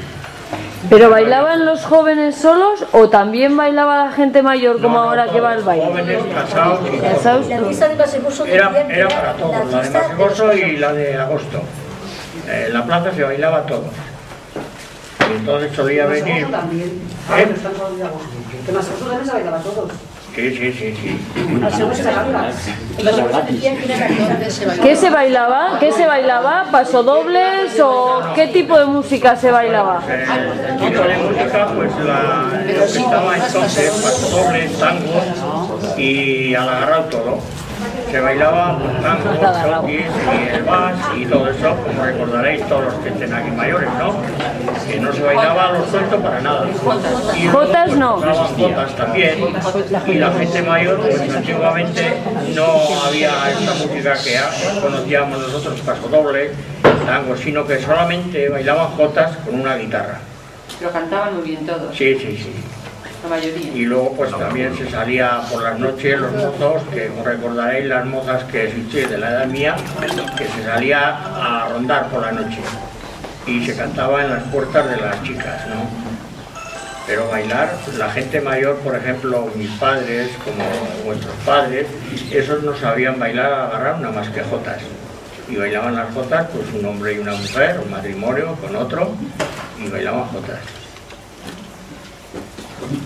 ¿Pero bailaban los jóvenes solos o también bailaba la gente mayor como ahora que va al baile? Jóvenes, casados y ¿Casados? La fiesta de Masegoso era para todos, la de Masegoso y la de agosto. En la plaza se bailaba todo. Y entonces solía venir... también. Que Masegoso también se bailaba todos. Sí. ¿Qué se bailaba? ¿Qué se bailaba? ¿Pasodobles o qué tipo de música se bailaba? El tipo de música, pues lo que estaba entonces, pasodobles, tango y al agarrado todo. Se bailaba tango, choquis y el vals y todo eso, como recordaréis todos los que estén aquí mayores, ¿no? Que no se bailaba a lo suelto para nada. Y Jotas no. Jotas también. Y la gente mayor, pues antiguamente no había esta música que conocíamos nosotros, pasodobles, tango, sino que solamente bailaban jotas con una guitarra. Lo cantaban muy bien todos. Sí. La mayoría. Y luego pues también se salía por las noches los mozos, que recordaréis las mozas que existían de la edad mía, que se salía a rondar por la noche y se cantaba en las puertas de las chicas, ¿no? Pero bailar, la gente mayor, por ejemplo, mis padres, como vuestros padres, esos no sabían bailar a agarrar una más que jotas. Y bailaban las jotas, pues un hombre y una mujer, un matrimonio con otro, y bailaban jotas.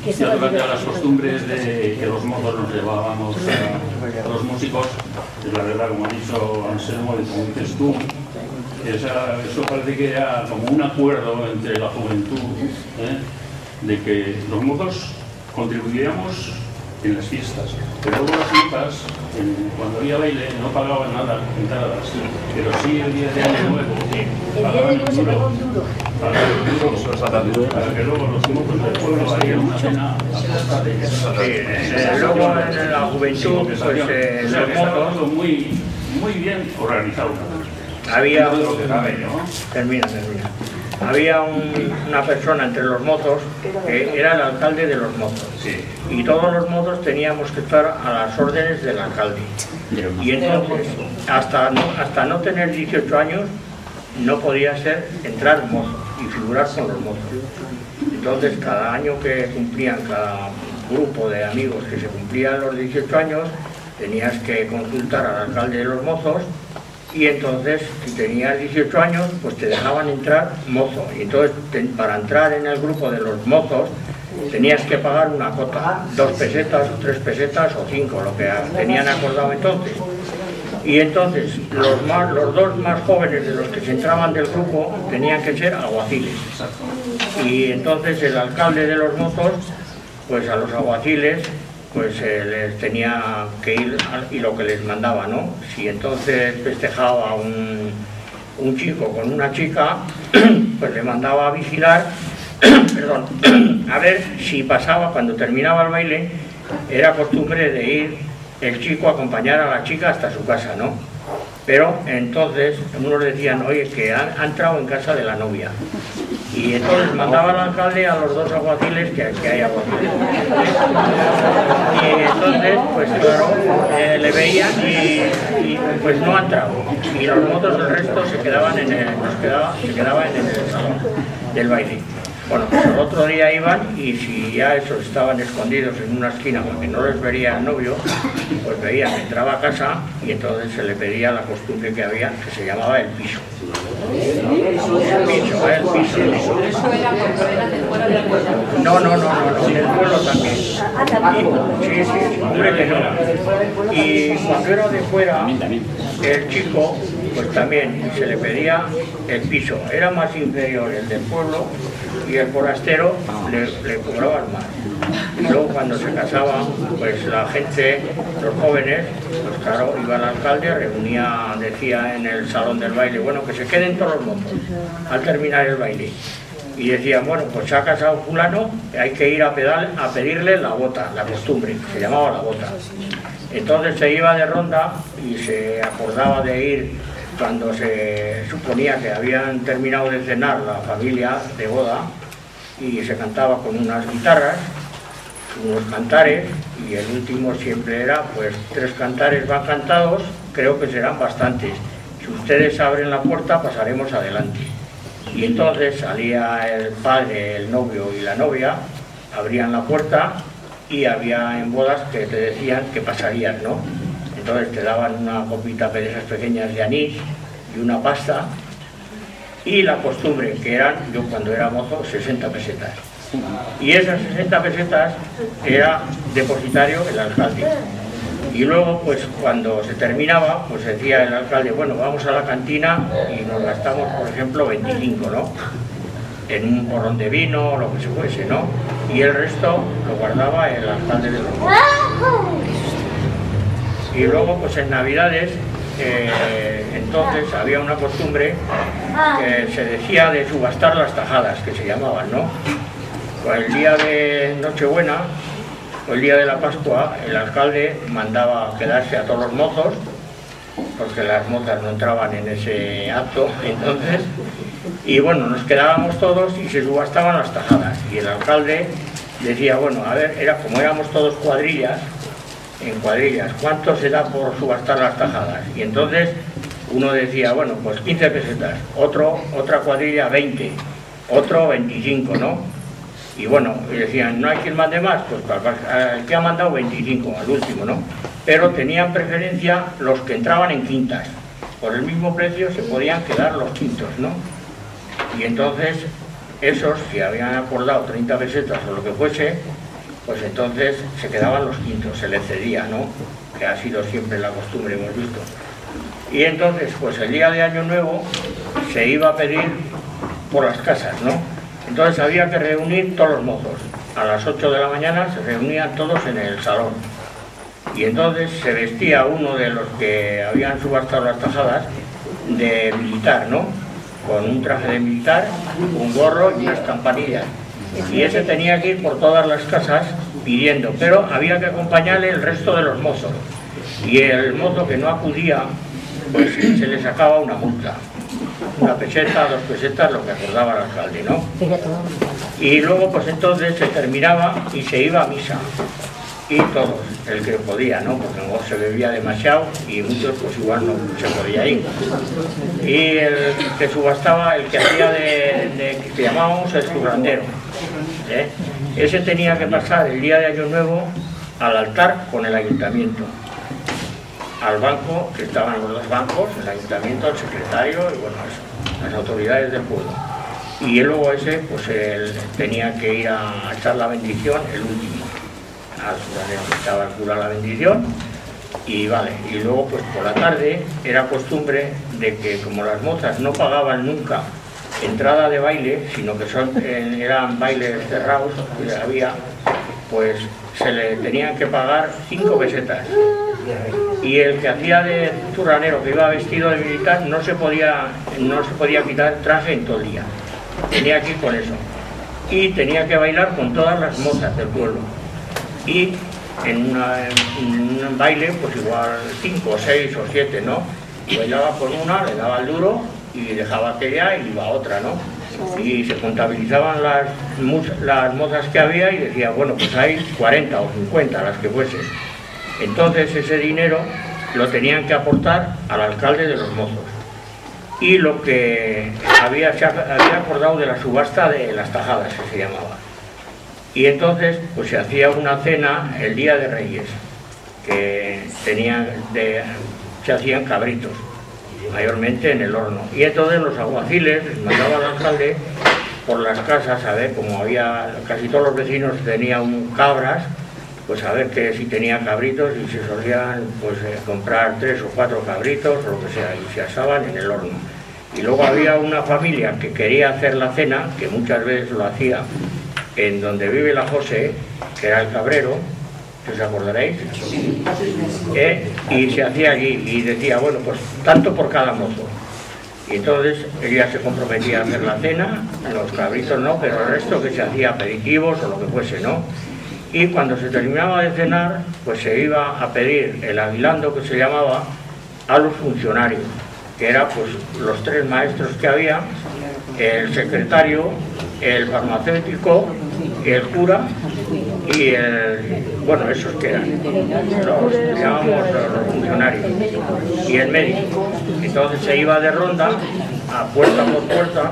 Y además de las costumbres de que los mozos nos llevábamos a los músicos, es la verdad, como ha dicho Anselmo y como dices tú, eso parece que era como un acuerdo entre la juventud, de que los mozos contribuíamos en las fiestas, pero luego las monjas, cuando había baile, no pagaban nada entradas, pero sí el día de Año Nuevo pagaban el duro. Para que luego los mozos del pueblo harían una cena a de eso. Luego en la juventud, pues los mozos... Muy bien organizado. Había termina. Había una persona entre los mozos que era el alcalde de los mozos. Y todos los mozos teníamos que estar a las órdenes del alcalde. Y entonces, hasta no tener 18 años, no podía entrar mozo y figurar con los mozos. Entonces, cada año que cumplían, cada grupo de amigos que se cumplían los 18 años, tenías que consultar al alcalde de los mozos. Y entonces, si tenías 18 años, pues te dejaban entrar mozo. Y entonces, para entrar en el grupo de los mozos, tenías que pagar una cota, 2 pesetas, o 3 pesetas, o 5, lo que tenían acordado entonces. Y entonces, los dos más jóvenes de los que se entraban del grupo tenían que ser alguaciles. Y entonces, el alcalde de los mozos, pues a los alguaciles, pues les tenía que ir y lo que les mandaba, ¿no? Si entonces festejaba un chico con una chica, pues le mandaba a vigilar, perdón, a ver si pasaba, cuando terminaba el baile, era costumbre de ir el chico a acompañar a la chica hasta su casa, ¿no? Pero entonces unos decían, oye, que ha entrado en casa de la novia. Y entonces mandaba al alcalde a los dos alguaciles que hay alguaciles. Y entonces, pues claro, le veían y pues no ha entrado. Y los mozos del resto se quedaban en el salón del baile. Bueno, pues el otro día iban y si ya esos estaban escondidos en una esquina porque no les vería el novio, pues veían que entraba a casa y entonces se le pedía la costumbre que había, que se llamaba el piso. El piso. No, en el pueblo también. Sí, hombre que no. Y cuando era de fuera, el chico, pues también se le pedía el piso. Era más inferior el del pueblo y el forastero le cobraban más. Y luego cuando se casaban, pues la gente, los jóvenes, pues claro, iba al alcalde, reunía, decía en el salón del baile, bueno, que se queden todos los mozos al terminar el baile. Y decían, bueno, pues se ha casado fulano, hay que ir a pedirle la bota, la costumbre, se llamaba la bota. Entonces se iba de ronda y se acordaba de ir cuando se suponía que habían terminado de cenar la familia de boda y se cantaba con unas guitarras unos cantares, y el último siempre era, pues 3 cantares van cantados, creo que serán bastantes. Si ustedes abren la puerta, pasaremos adelante. Y entonces salía el padre, el novio y la novia, abrían la puerta y había en bodas que te decían que pasarías, ¿no? Entonces te daban una copita de esas pequeñas de anís y una pasta, y la costumbre, que eran, yo cuando era mozo, 60 pesetas. Y esas 60 pesetas era depositario el alcalde. Y luego, pues cuando se terminaba, pues decía el alcalde, bueno, vamos a la cantina y nos gastamos, por ejemplo, 25, ¿no? En un porrón de vino o lo que se fuese, ¿no? Y el resto lo guardaba el alcalde de los mozos. Y luego, pues en Navidades, entonces había una costumbre que se decía de subastar las tajadas, que se llamaban, ¿no? Pues el día de Nochebuena o el día de la Pascua, el alcalde mandaba quedarse a todos los mozos, porque las mozas no entraban en ese acto, entonces, y bueno, nos quedábamos todos y se subastaban las tajadas, y el alcalde decía, bueno, a ver, como éramos todos cuadrillas, en cuadrillas, ¿cuánto se da por subastar las tajadas? Y entonces uno decía, bueno, pues 15 pesetas, otra cuadrilla 20, otro 25, ¿no? Y bueno, y decían, ¿no hay quien mande más? Pues el que ha mandado 25, al último, ¿no? Pero tenían preferencia los que entraban en quintas. Por el mismo precio se podían quedar los quintos, ¿no? Y entonces, esos, si habían acordado 30 pesetas o lo que fuese, pues entonces se quedaban los quintos, se les cedía, ¿no? Que ha sido siempre la costumbre, hemos visto. Y entonces, pues el día de Año Nuevo se iba a pedir por las casas, ¿no? Entonces había que reunir todos los mozos. A las 8 de la mañana se reunían todos en el salón. Y entonces se vestía uno de los que habían subastado las tajadas de militar, ¿no? Con un traje de militar, un gorro y unas campanillas. Y ese tenía que ir por todas las casas pidiendo, pero había que acompañarle el resto de los mozos. Y el mozo que no acudía, pues se le sacaba una multa. 1 peseta, 2 pesetas, lo que acordaba el alcalde, ¿no? Y luego, pues entonces se terminaba y se iba a misa. Y todos, el que podía, ¿no? Porque no se bebía demasiado y muchos, pues igual no se podía ir. Y el que subastaba, el que hacía que llamábamos el currandero, ¿eh? Ese tenía que pasar el día de Año Nuevo al altar con el ayuntamiento, al banco, que estaban los 2 bancos, el ayuntamiento, el secretario y bueno, eso, las autoridades del pueblo. Y luego ese, pues él tenía que ir a echar la bendición, el último. Al curanero que echaba el cura la bendición y vale. Y luego, pues por la tarde era costumbre de que como las mozas no pagaban nunca entrada de baile, sino que eran bailes cerrados que había, pues se le tenían que pagar 5 pesetas. Y el que hacía de zurranero, que iba vestido de militar, no se podía quitar el traje en todo el día. Tenía que ir con eso. Y tenía que bailar con todas las mozas del pueblo. Y en un baile, pues igual 5, 6 o 7, ¿no? Bailaba con una, le daba el duro y dejaba aquella y iba a otra, ¿no? Y se contabilizaban las mozas que había y decía, bueno, pues hay 40 o 50, las que fuesen. Entonces ese dinero lo tenían que aportar al alcalde de los mozos. Y lo que se había acordado de la subasta de las tajadas, que se llamaba. Y entonces pues se hacía una cena el día de Reyes, que se hacían cabritos, mayormente en el horno. Y entonces los alguaciles les mandaban al alcalde por las casas a ver, como casi todos los vecinos tenían cabras, pues a ver que si tenía cabritos y se solían pues comprar 3 o 4 cabritos o lo que sea, y se asaban en el horno. Y luego había una familia que quería hacer la cena, que muchas veces lo hacía en donde vive la José, que era el cabrero, ¿os acordaréis? Y se hacía allí y decía, bueno, pues tanto por cada mozo. Y entonces ella se comprometía a hacer la cena, los cabritos no, pero el resto que se hacía aperitivos o lo que fuese, ¿no? Y cuando se terminaba de cenar, pues se iba a pedir el aguilando, que se llamaba, a los funcionarios, que eran pues los 3 maestros que había, el secretario, el farmacéutico, el cura y bueno, esos que eran, los llamamos los funcionarios, y el médico. Entonces se iba de ronda, a puerta por puerta,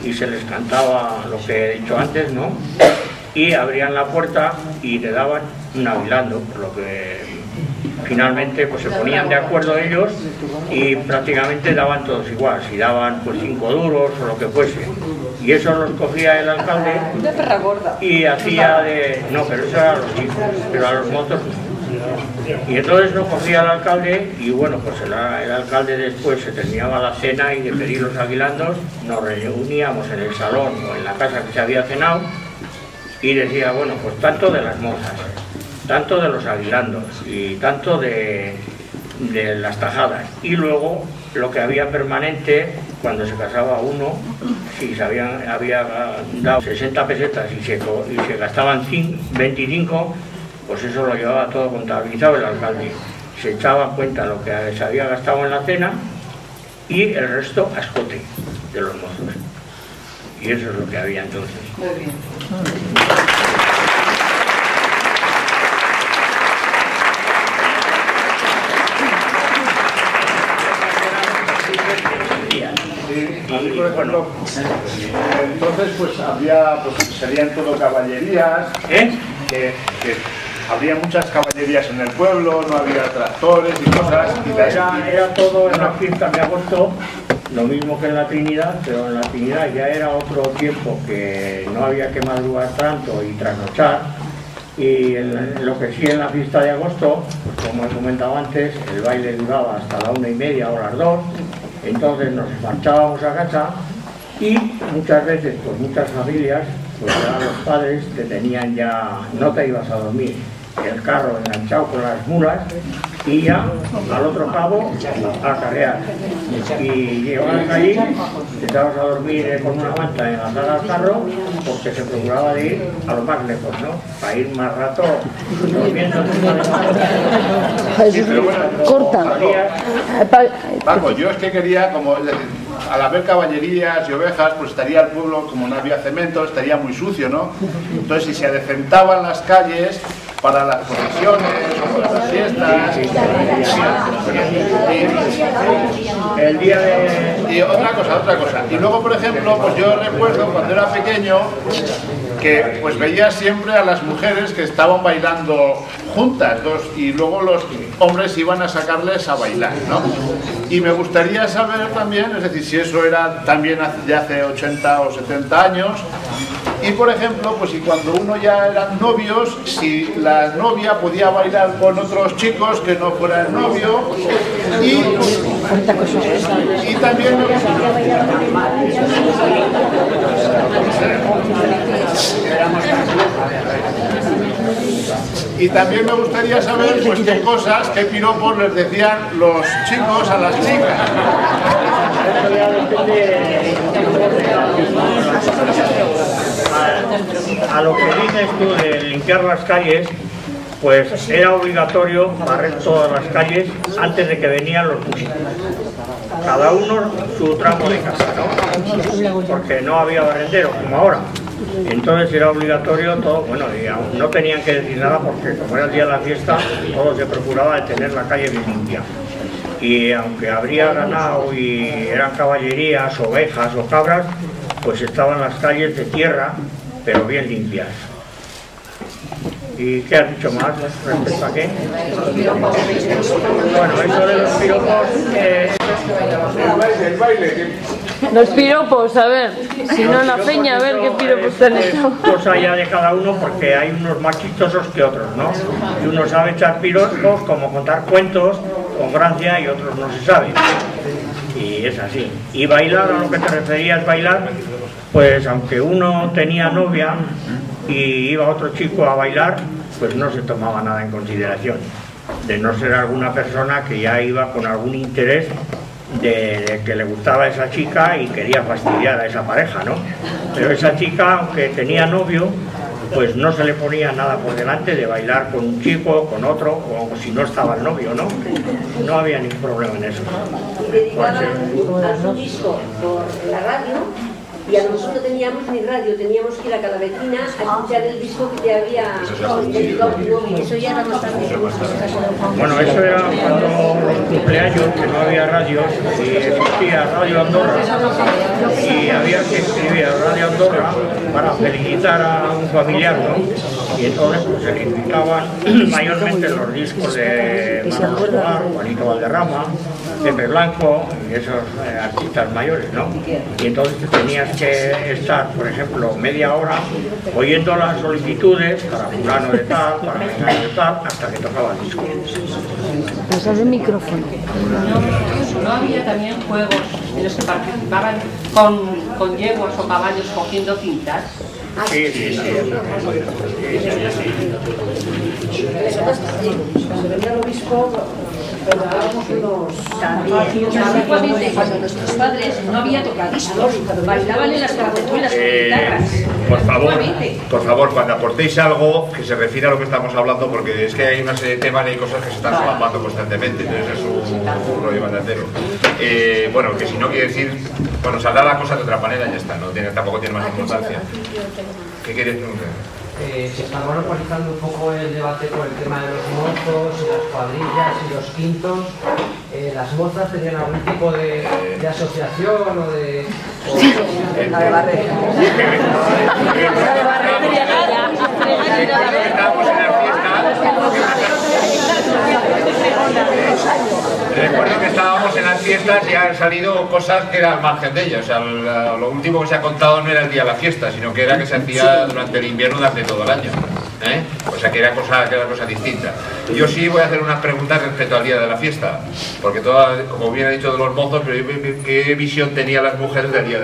y se les cantaba lo que he dicho antes, ¿no? Y abrían la puerta y le daban un aguilando, por lo que finalmente pues se ponían de acuerdo ellos y prácticamente daban todos igual, si daban pues 5 duros o lo que fuese. Y eso los cogía el alcalde y hacía de... No, pero eso era a los hijos, pero a los motos no. Y entonces nos cogía el alcalde y bueno, pues el alcalde después se terminaba la cena y de pedir los aguilandos nos reuníamos en el salón o en la casa que se había cenado y decía, bueno, pues tanto de las mozas, tanto de los aguilandos y tanto de las tajadas. Y luego lo que había permanente cuando se casaba uno, si se había dado 60 pesetas y se gastaban 25, pues eso lo llevaba todo contabilizado el alcalde. Se echaba cuenta lo que se había gastado en la cena y el resto a escote de los mozos. Y eso es lo que había entonces. Muy bien. Y, por ejemplo, entonces pues había, pues serían todo caballerías, que habría muchas caballerías en el pueblo, no había tractores y cosas. Era todo en la fiesta de agosto, lo mismo que en la Trinidad, pero en la Trinidad ya era otro tiempo que no había que madrugar tanto y trasnochar. Y lo que sí en la fiesta de agosto, pues como he comentado antes, el baile duraba hasta la 1:30 o las 2, entonces nos marchábamos a casa y muchas veces, pues muchas familias, pues eran los padres que tenían ya, no te ibas a dormir, el carro enganchado con las mulas y ya al otro cabo a carrear. Y llegabas allí, te estabas a dormir con una manta enganchada al carro porque se procuraba de ir a lo más lejos, ¿no? Para ir más rato durmiendo. Sí, pero bueno, corta. Paco, yo es que quería, como al haber caballerías y ovejas, pues estaría el pueblo, como no había cemento, estaría muy sucio, ¿no? Entonces, si se adecentaban las calles para las procesiones o para las fiestas, el día de... Y otra cosa. Y luego, por ejemplo, pues yo recuerdo cuando era pequeño que pues veía siempre a las mujeres que estaban bailando juntas, y luego los hombres iban a sacarles a bailar, ¿no? Y me gustaría saber también, es decir, si eso era también de hace 80 o 70 años, y por ejemplo, pues si cuando uno ya eran novios, si la novia podía bailar con otros chicos que no fuera el novio, y también me gustaría saber pues qué cosas, qué piropos les decían los chicos a las chicas. A lo que dices tú de limpiar las calles, pues era obligatorio barrer todas las calles antes de que venían los músicos. Cada uno su tramo de casa, ¿no? Porque no había barrendero como ahora. Entonces era obligatorio todo, bueno, y no tenían que decir nada porque como era el día de la fiesta, todo se procuraba de tener la calle bien limpia. Y aunque habría ganado y eran caballerías, ovejas o cabras, pues estaban las calles de tierra, pero bien limpias. ¿Y qué has dicho más respecto a qué? Bueno, eso de los piropos... El baile. Los piropos, a ver, si no en la peña, a ver qué piropos te han hecho. Cosa ya de cada uno, porque hay unos más chistosos que otros, ¿no? Y uno sabe echar piropos, como contar cuentos con gracia, y otros no se saben. Y es así. Y bailar, a lo que te referías, bailar, pues aunque uno tenía novia y iba otro chico a bailar, pues no se tomaba nada en consideración, de no ser alguna persona que ya iba con algún interés de que le gustaba a esa chica y quería fastidiar a esa pareja, ¿no? Pero esa chica, aunque tenía novio, pues no se le ponía nada por delante de bailar con un chico, con otro, o si no estaba el novio, ¿no? No había ningún problema en eso. Y dedicaban a su disco por la radio Y a lo mejor no teníamos ni radio, teníamos que ir a cada vecina a escuchar el disco que te había dedicado tu novio. Eso ya era bastante. Bueno, eso era cuando los cumpleaños, que no había radios, y existía Radio Andorra, y había que escribir a Radio Andorra para felicitar a un familiar, ¿no? Y entonces pues, se le invitaban mayormente los discos de Manolo Escobar, Juanito Valderrama, Pepe Blanco y esos artistas mayores, ¿no? Y entonces tenías que estar, por ejemplo, media hora oyendo las solicitudes para fulano de tal, para fulano de tal, hasta que tocaba el disco. Pasar el micrófono. No había también juegos en los que participaban con yeguas o caballos cogiendo cintas. Sí, sí, sí. Cuando venía el obispo, preparábamos unos... Antiguamente, cuando nuestros padres no había tocadiscos, bailaban en las cacetuelas con guitarras. Por favor, cuando aportéis algo que se refiere a lo que estamos hablando, porque es que hay una serie de temas y hay cosas que se están solapando constantemente, entonces es un rollo bandantero. Bueno, que si no quiere decir, bueno, saldrá la cosa de otra manera y ya está, no tiene, tampoco tiene más importancia. ¿Qué quieres preguntar? Se está monopolizando un poco el debate por el tema de los mozos, y las cuadrillas y los quintos. ¿Las mozas tenían algún tipo de asociación o de...? La de Barret. Recuerdo que estábamos en las fiestas y han salido cosas que eran al margen de ellas. O sea, lo último que se ha contado no era el día de la fiesta, sino que era que se hacía durante el invierno durante todo el año. O sea, que era cosa distinta. Yo sí voy a hacer unas preguntas respecto al día de la fiesta, porque como bien he dicho de los mozos, ¿qué visión tenían las mujeres del día de la fiesta?